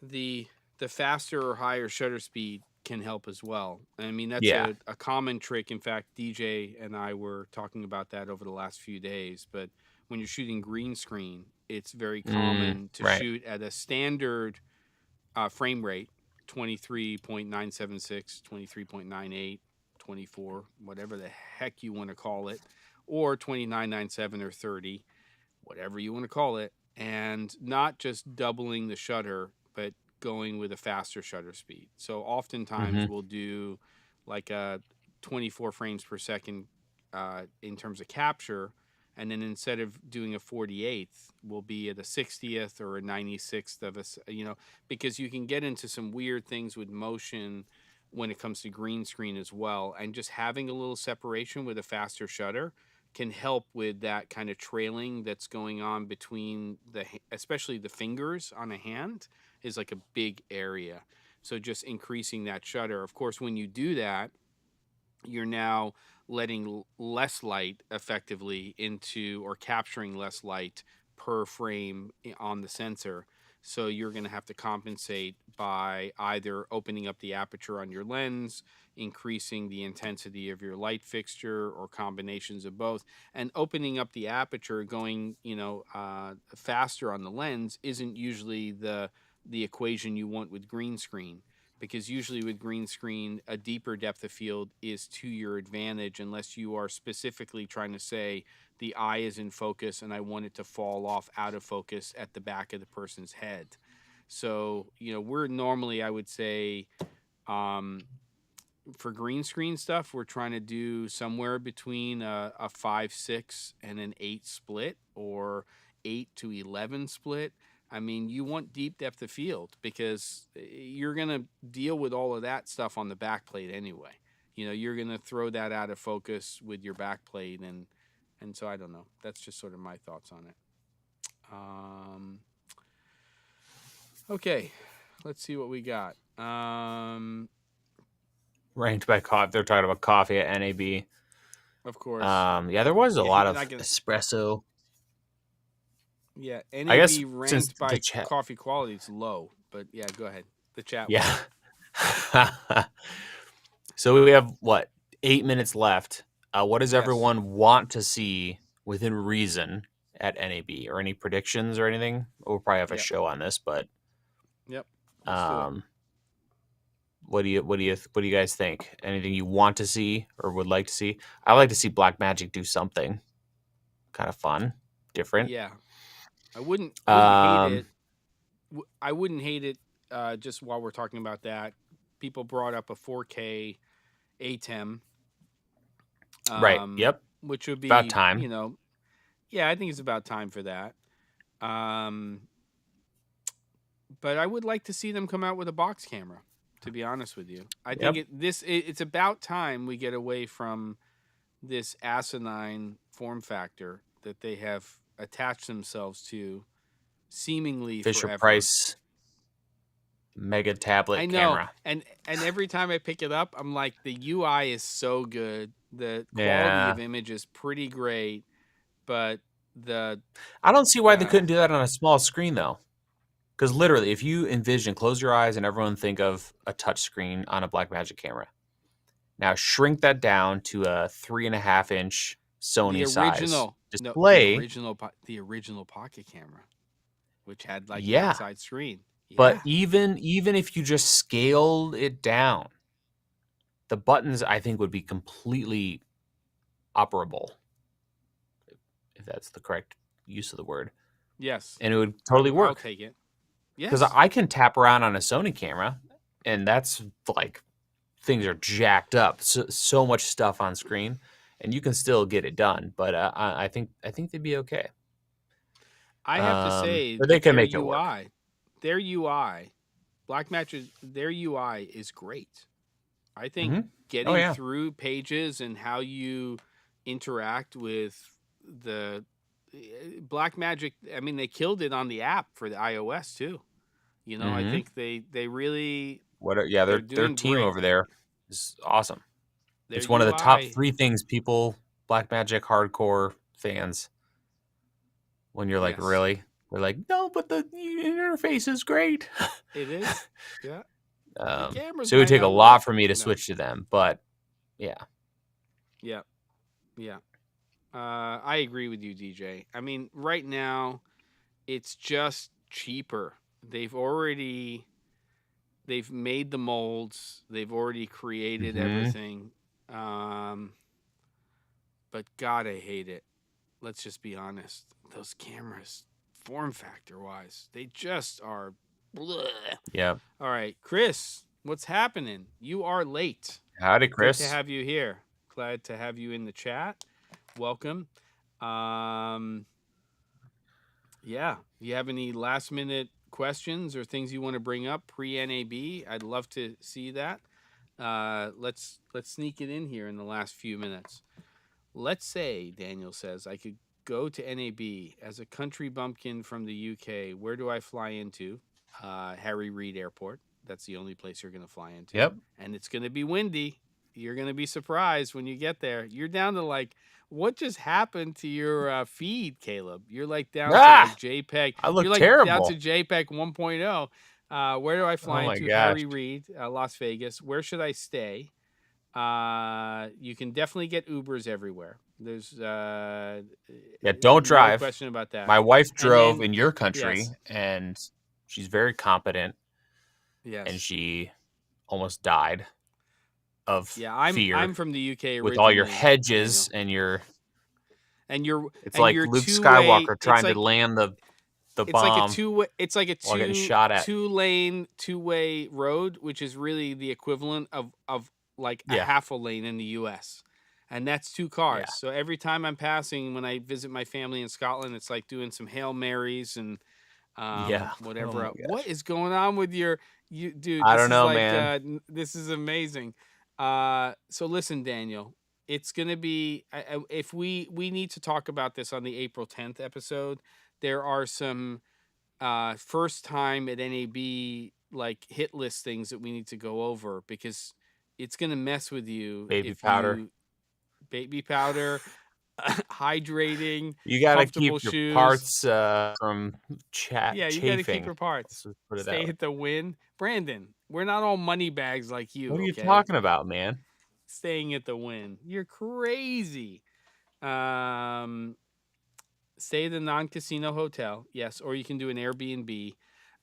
the faster or higher shutter speed can help as well. I mean, that's Yeah. a common trick. In fact, DJ and I were talking about that over the last few days. But when you're shooting green screen, it's very common to Right. shoot at a standard frame rate 23.976, 23.98, 24, whatever the heck you want to call it, or 2997 or 30, whatever you want to call it, and not just doubling the shutter, but going with a faster shutter speed. So oftentimes Mm-hmm. we'll do like a 24 frames per second in terms of capture. And then instead of doing a 48th, we'll be at a 60th or a 96th of because you can get into some weird things with motion when it comes to green screen as well. And just having a little separation with a faster shutter can help with that kind of trailing that's going on between especially the fingers on a hand is like a big area. So just increasing that shutter. Of course, when you do that, you're now letting less light effectively into, or capturing less light per frame on the sensor. So you're going to have to compensate by either opening up the aperture on your lens, increasing the intensity of your light fixture, or combinations of both. And opening up the aperture, going faster on the lens, isn't usually the equation you want with green screen, because usually with green screen, a deeper depth of field is to your advantage, unless you are specifically trying to say the eye is in focus and I want it to fall off out of focus at the back of the person's head. So, we're normally, I would say, for green screen stuff, we're trying to do somewhere between a 5-6 and an 8 split, or 8 to 11 split. I mean, you want deep depth of field because you're going to deal with all of that stuff on the back plate anyway. You're going to throw that out of focus with your back plate. And so I don't know. That's just sort of my thoughts on it. Okay, let's see what we got. Ranked by coffee. They're talking about coffee at NAB. Of course. Yeah, there was a lot of espresso. Yeah, I guess NAB ranked by coffee quality is low, but yeah, go ahead. The chat. Yeah. So we have 8 minutes left. What does everyone want to see within reason at NAB, or any predictions or anything? We'll probably have a show on this, but let's do it. What do you guys think? Anything you want to see or would like to see? I like to see Blackmagic do something kind of fun, different. Yeah, I wouldn't hate it. I wouldn't hate it. Just while we're talking about that, people brought up a 4K ATEM. Right. Yep. Which would be about time. Yeah, I think it's about time for that. But I would like to see them come out with a box camera, to be honest with you. I think it's about time we get away from this asinine form factor that they have attached themselves to seemingly Fisher forever. Price mega tablet camera. And every time I pick it up, I'm like, the UI is so good. The quality of image is pretty great, but I don't see why they couldn't do that on a small screen, though. Because literally, if you envision, close your eyes and everyone think of a touch screen on a Blackmagic camera. Now shrink that down to a 3.5-inch Sony size display. The original pocket camera, which had the outside screen. Yeah. But even if you just scaled it down, the buttons, I think, would be completely operable, if that's the correct use of the word. Yes. And it would totally work. I'll take it. Yes. Because I can tap around on a Sony camera, and that's like, things are jacked up, so much stuff on screen, and you can still get it done. But I think they'd be okay. I have to say, but they can make it work. Their UI, Blackmagic, their UI is great. I think getting through pages and how you interact with the Blackmagic, I mean, they killed it on the app for the iOS too. I think they really their team great. over there is awesome. It's one of the top 3 things people, Blackmagic hardcore fans, when you're like, really? They're like, no, but the interface is great. It is, yeah. So it would take a lot for me to switch to them, but yeah. I agree with you, DJ. I mean, right now, it's just cheaper. They've made the molds. They've already created everything. But God, I hate it. Let's just be honest. Those cameras, form factor wise, they just are. Bleh. Yeah. All right, Chris, what's happening? You are late. Howdy, Chris. Good to have you here. Glad to have you in the chat. Welcome. Yeah. You have any last minute questions or things you want to bring up pre-NAB? I'd love to see that. Let's sneak it in here in the last few minutes. Let's say, Daniel says, I could go to NAB as a country bumpkin from the UK. Where do I fly into? Harry Reid Airport. That's the only place you're going to fly into. Yep. And it's going to be windy. You're going to be surprised when you get there. You're down to like, what just happened to your feed, Caleb? You're like down to Ah, like JPEG. I look You're like down to terrible. JPEG 1.0. Where do I Oh fly my into? gosh. Harry Reid, Las Vegas. Where should I stay? You can definitely get Ubers everywhere. There's Yeah, don't no drive. question about that. My wife And drove then in your country, yes, and she's very competent, and yes, she almost died of yeah. I'm fear from the UK with all your originally, hedges Daniel, and your. and you're It's and like you're Luke two way. Skywalker trying to land the It's like a bomb two. It's like a while getting shot at. two lane 2-way road, which is really the equivalent of like a Yeah, half a lane in the U.S. And that's two yeah, cars. So every time I'm passing, when I visit my family in Scotland, it's like doing some Hail Marys and yeah. Oh whatever. my What gosh. is going on with you, dude? I This don't is know, like man. this is amazing. So listen, Daniel, it's gonna be if we need to talk about this on the April 10th episode. There are some first time at NAB like hit list things that we need to go over because it's gonna mess with you Baby if powder. you baby powder, hydrating, You got to comfortable keep your shoes. parts from Yeah, you got to keep chafing. your parts. Let's just put it that Stay way. at the win. Brandon, we're not all money bags like What you, are you okay? talking about, man? Staying at the win. You're crazy. Um, Stay at a non-casino hotel, yes, or you can do an Airbnb.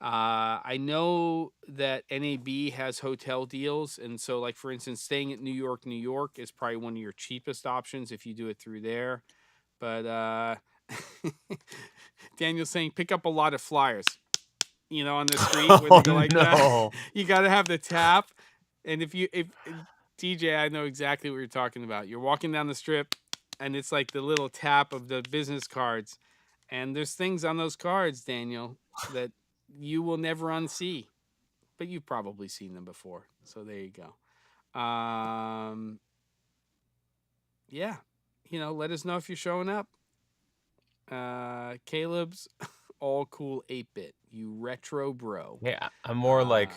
I know that NAB has hotel deals, and so, like for instance, staying at New York is probably one of your cheapest options if you do it through there. But Daniel's saying pick up a lot of flyers, on the street when they Oh go like that. no. You got to have the tap, and if DJ, I know exactly what you're talking about. You're walking down the strip, and it's like the little tap of the business cards. And there's things on those cards, Daniel, that you will never unsee, but you've probably seen them before. So there you go. Yeah, let us know if you're showing up. Caleb's all cool 8-bit. You retro bro. Yeah, I'm more like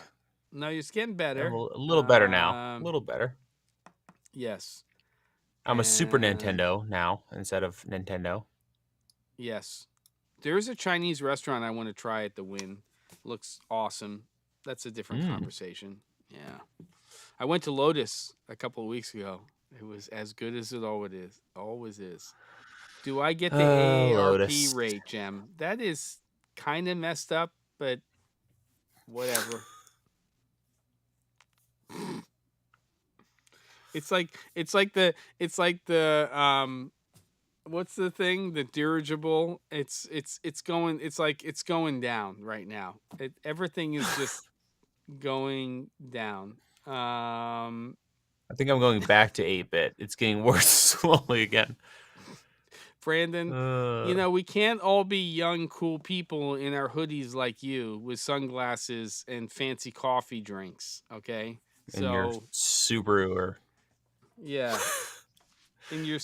No, you're getting I'm better. a little better now. A little better. Yes. I'm a Super And Nintendo now instead of Nintendo. yes. There's a Chinese restaurant I want to try at the Wynn. Looks awesome. That's a different conversation. Yeah. I went to Lotus a couple of weeks ago. It was as good as it always is. Do I get the AARP Lotus. rate, Jem? That is kind of messed up, but whatever. It's like the what's the thing? The dirigible. It's going down right now. Everything is just going down. I think I'm going back to 8-bit. It's getting worse slowly again. Brandon, we can't all be young, cool people in our hoodies like you with sunglasses and fancy coffee drinks. Okay, And your so Subaru or yeah, in your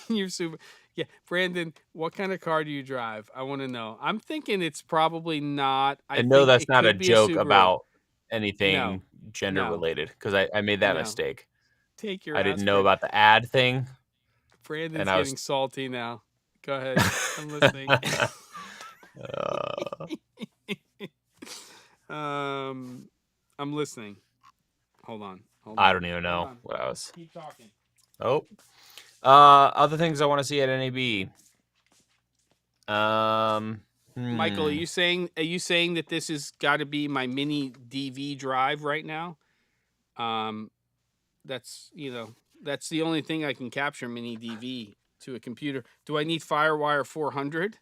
in your super. Yeah, Brandon, what kind of car do you drive? I want to know. I'm thinking it's probably not. I and no, think that's it not a could be a joke Subaru. about anything No, gender no, related because I made that no. mistake. Take your I ass, didn't know Brandon. about the ad thing, and Brandon's I getting was. salty now. Go ahead. I'm listening. uh, I'm listening. Hold on. I don't even Hold know on. what I was. Keep talking. Oh, other things I want to see at NAB. Michael, are you saying that this has got to be my mini DV drive right now? That's that's the only thing I can capture mini DV to a computer. Do I need FireWire 400?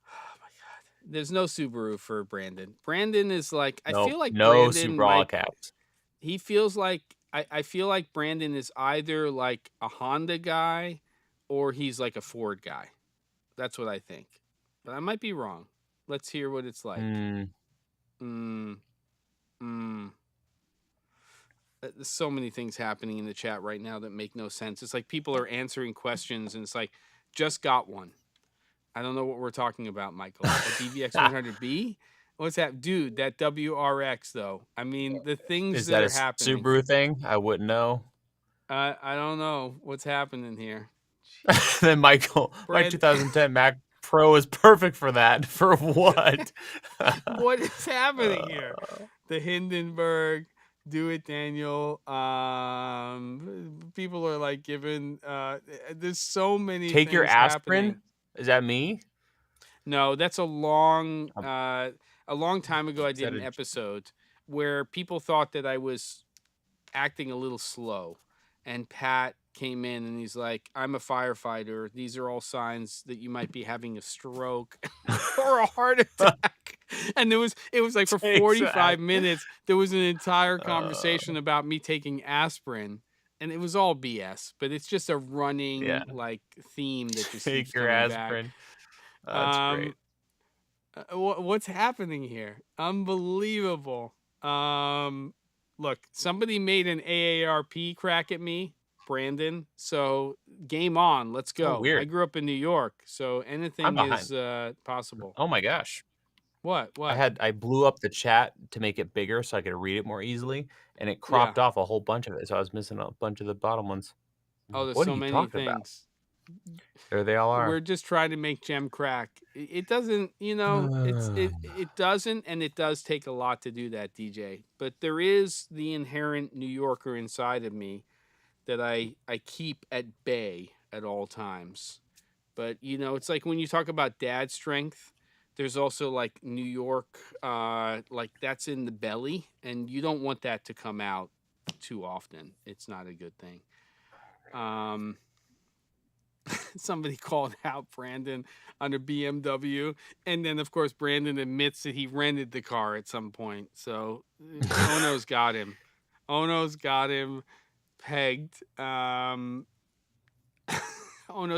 Oh my god. There's no Subaru for Brandon. Brandon is like I Nope, feel like no Brandon super all might caps. he feels like I feel like Brandon is either like a Honda guy or he's like a Ford guy. That's what I think. But I might be wrong. Let's hear what it's like. Mm, mm. There's so many things happening in the chat right now that make no sense. It's like people are answering questions and it's like, just got one. I don't know what we're talking about, Michael. A DVX 100B What's that, dude? That WRX though. I mean, the things Is that that a are happening. Subaru thing? I wouldn't know. I don't know what's happening here. Then my Brad, 2010 Mac Pro is perfect for that. For what? what is happening here? Uh, The Hindenburg, do it, Daniel. People are like giving. There's so many Take your things happening. aspirin. Is that me? No, that's a long time ago. I Is did that an a episode where people thought that I was acting a little slow, and Pat came in and he's like, "I'm a firefighter. These are all signs that you might be having a stroke or a heart attack." And it was like for takes 45 that? minutes there was an entire Uh, conversation about me taking aspirin, and it was all BS, but it's just a yeah. running like theme that just keeps Take your coming back. aspirin. That's Um great. what's happening here? Unbelievable. Look, somebody made an AARP crack at me, Brandon. So game on. Let's Oh, go. I weird. grew up in New York, so I'm anything behind. is possible. Oh my gosh. What? What? I blew up the chat to make it bigger so I could read it more easily, and it Yeah. cropped off a whole bunch of it. So I was missing a bunch of the bottom ones. I'm Oh, like, there's what are so you many talking about? things. There they all We're are. just trying to make Gem crack. It doesn't, it doesn't, and it does take a lot to do that, DJ. But there is the inherent New Yorker inside of me that I keep at bay at all times. But it's like when you talk about dad strength, there's also like New York, like that's in the belly, and you don't want that to come out too often. It's not a good thing. Um, Somebody called out Brandon on a BMW, and then of course Brandon admits that he rented the car at some point. So Ono's got him. Ono's got him pegged. Ono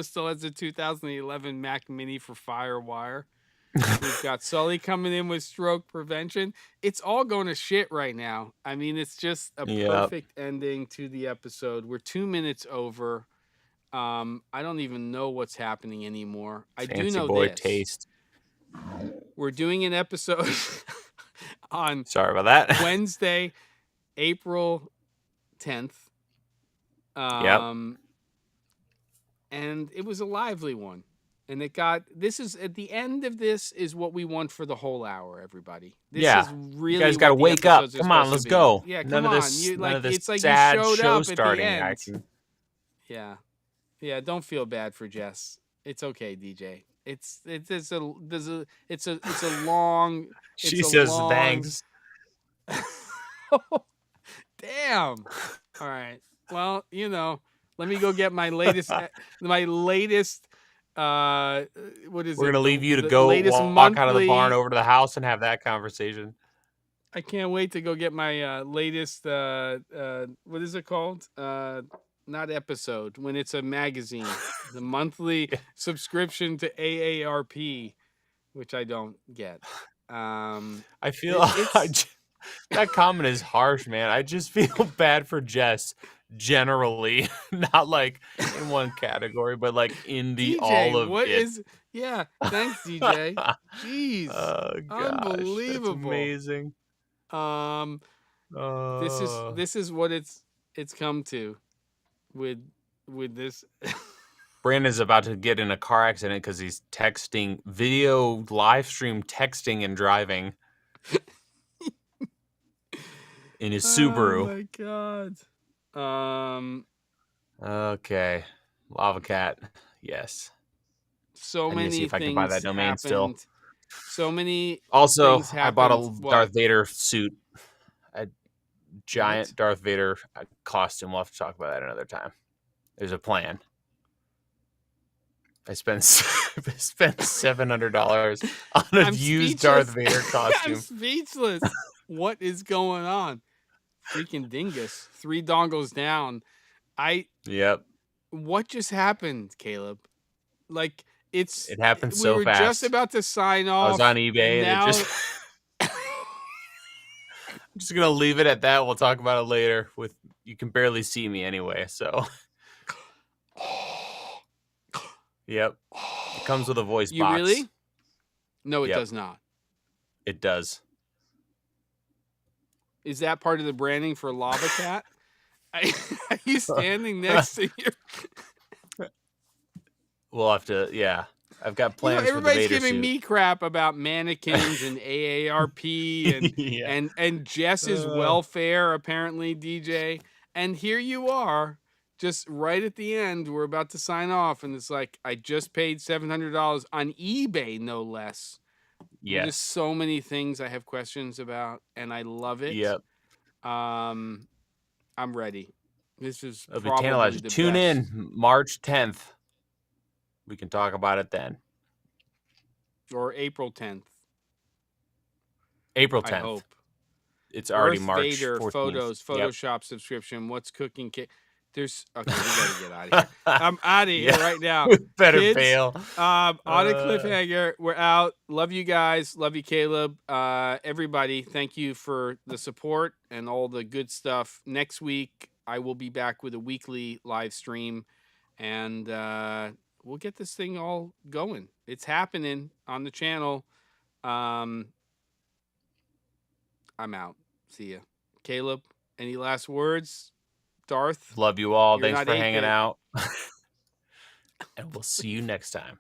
still has a 2011 Mac Mini for Firewire. We've got Sully coming in with stroke prevention. It's all going to shit right now. I mean, it's just a Yep. perfect ending to the episode. We're 2 minutes over. I don't even know what's happening anymore. I do Fancy know boy this. taste. We're doing an episode on Sorry about that. Wednesday, April 10th. Yep. And it was a lively one. And this is at the end of this is what we want for the whole hour, everybody. This Yeah. is You really guys got to what the wake up. episodes are Come on, supposed to let's be. go. Yeah, None come of on. this You none of this it's like you sad showed show up at the starting end. action. Yeah. Yeah, don't feel bad for Jess. It's okay, DJ. It's a long it's She a says long thanks. Damn. All right. Well, let me go get my latest my latest what is We're it? gonna leave you to The go latest walk out of the barn monthly. over to the house and have that conversation. I can't wait to go get my latest what is it called? Not episode, when it's a magazine. The monthly Yeah. subscription to AARP, which I don't get. I feel It's that comment is harsh, man. I just feel bad for Jess generally, not like in one category, but like in the all DJ, of what it. is yeah, thanks DJ. Jeez. Oh gosh, that's Unbelievable. amazing. Um Uh, this is what it's come to with this. Brandon's about to get in a car accident because he's texting, video live stream texting and driving in his Oh Subaru. my god. Um Okay, Lava Cat, yes. so I need to see many if I can buy that things domain still. happened. So many Also, things I bought happened. a What? Darth Vader suit, a What? giant Darth Vader costume. We'll have to talk about that another time. There's a plan. I spent $700 on a I'm used speechless. Darth Vader I'm costume. speechless. What is going on? Freaking dingus. 3 dongles down. Yep, What just happened, Caleb? Like it happened we so were fast. just about to sign I was off. on eBay and now it just. I'm just gonna leave it at that. We'll talk about it later. You can barely see me anyway, so. Yep, it comes with a voice You box. really? No, it Yep. does not. It does. Is that part of the branding for Lava Cat? Are you standing next to your? We'll have to. Yeah, I've got plans for the Everybody's Vader giving suit. me crap about mannequins and AARP and Yeah. and Jess's welfare, apparently, DJ. And here you are, just right at the end. We're about to sign off, and it's like I just paid $700 on eBay, no less. Yes. There's so many things I have questions about, and I love it. Yep. I'm ready. This is It'll be probably tantalizing. the Tune best. in March 10th. We can talk about it then. Or April 10th. April 10th. I hope. It's already Darth March Vader 14th. photos, Yep. Photoshop subscription. What's cooking? There's okay. We gotta get out of here. I'm out of here right now. Better Kids, fail. On a cliffhanger. We're out. Love you guys. Love you, Caleb. Everybody, thank you for the support and all the good stuff. Next week, I will be back with a weekly live stream, and we'll get this thing all going. It's happening on the channel. I'm out. See ya. Caleb, any last words? Darth? Love you all. You're Thanks not for hanging 8-bit. out. And we'll see you next time.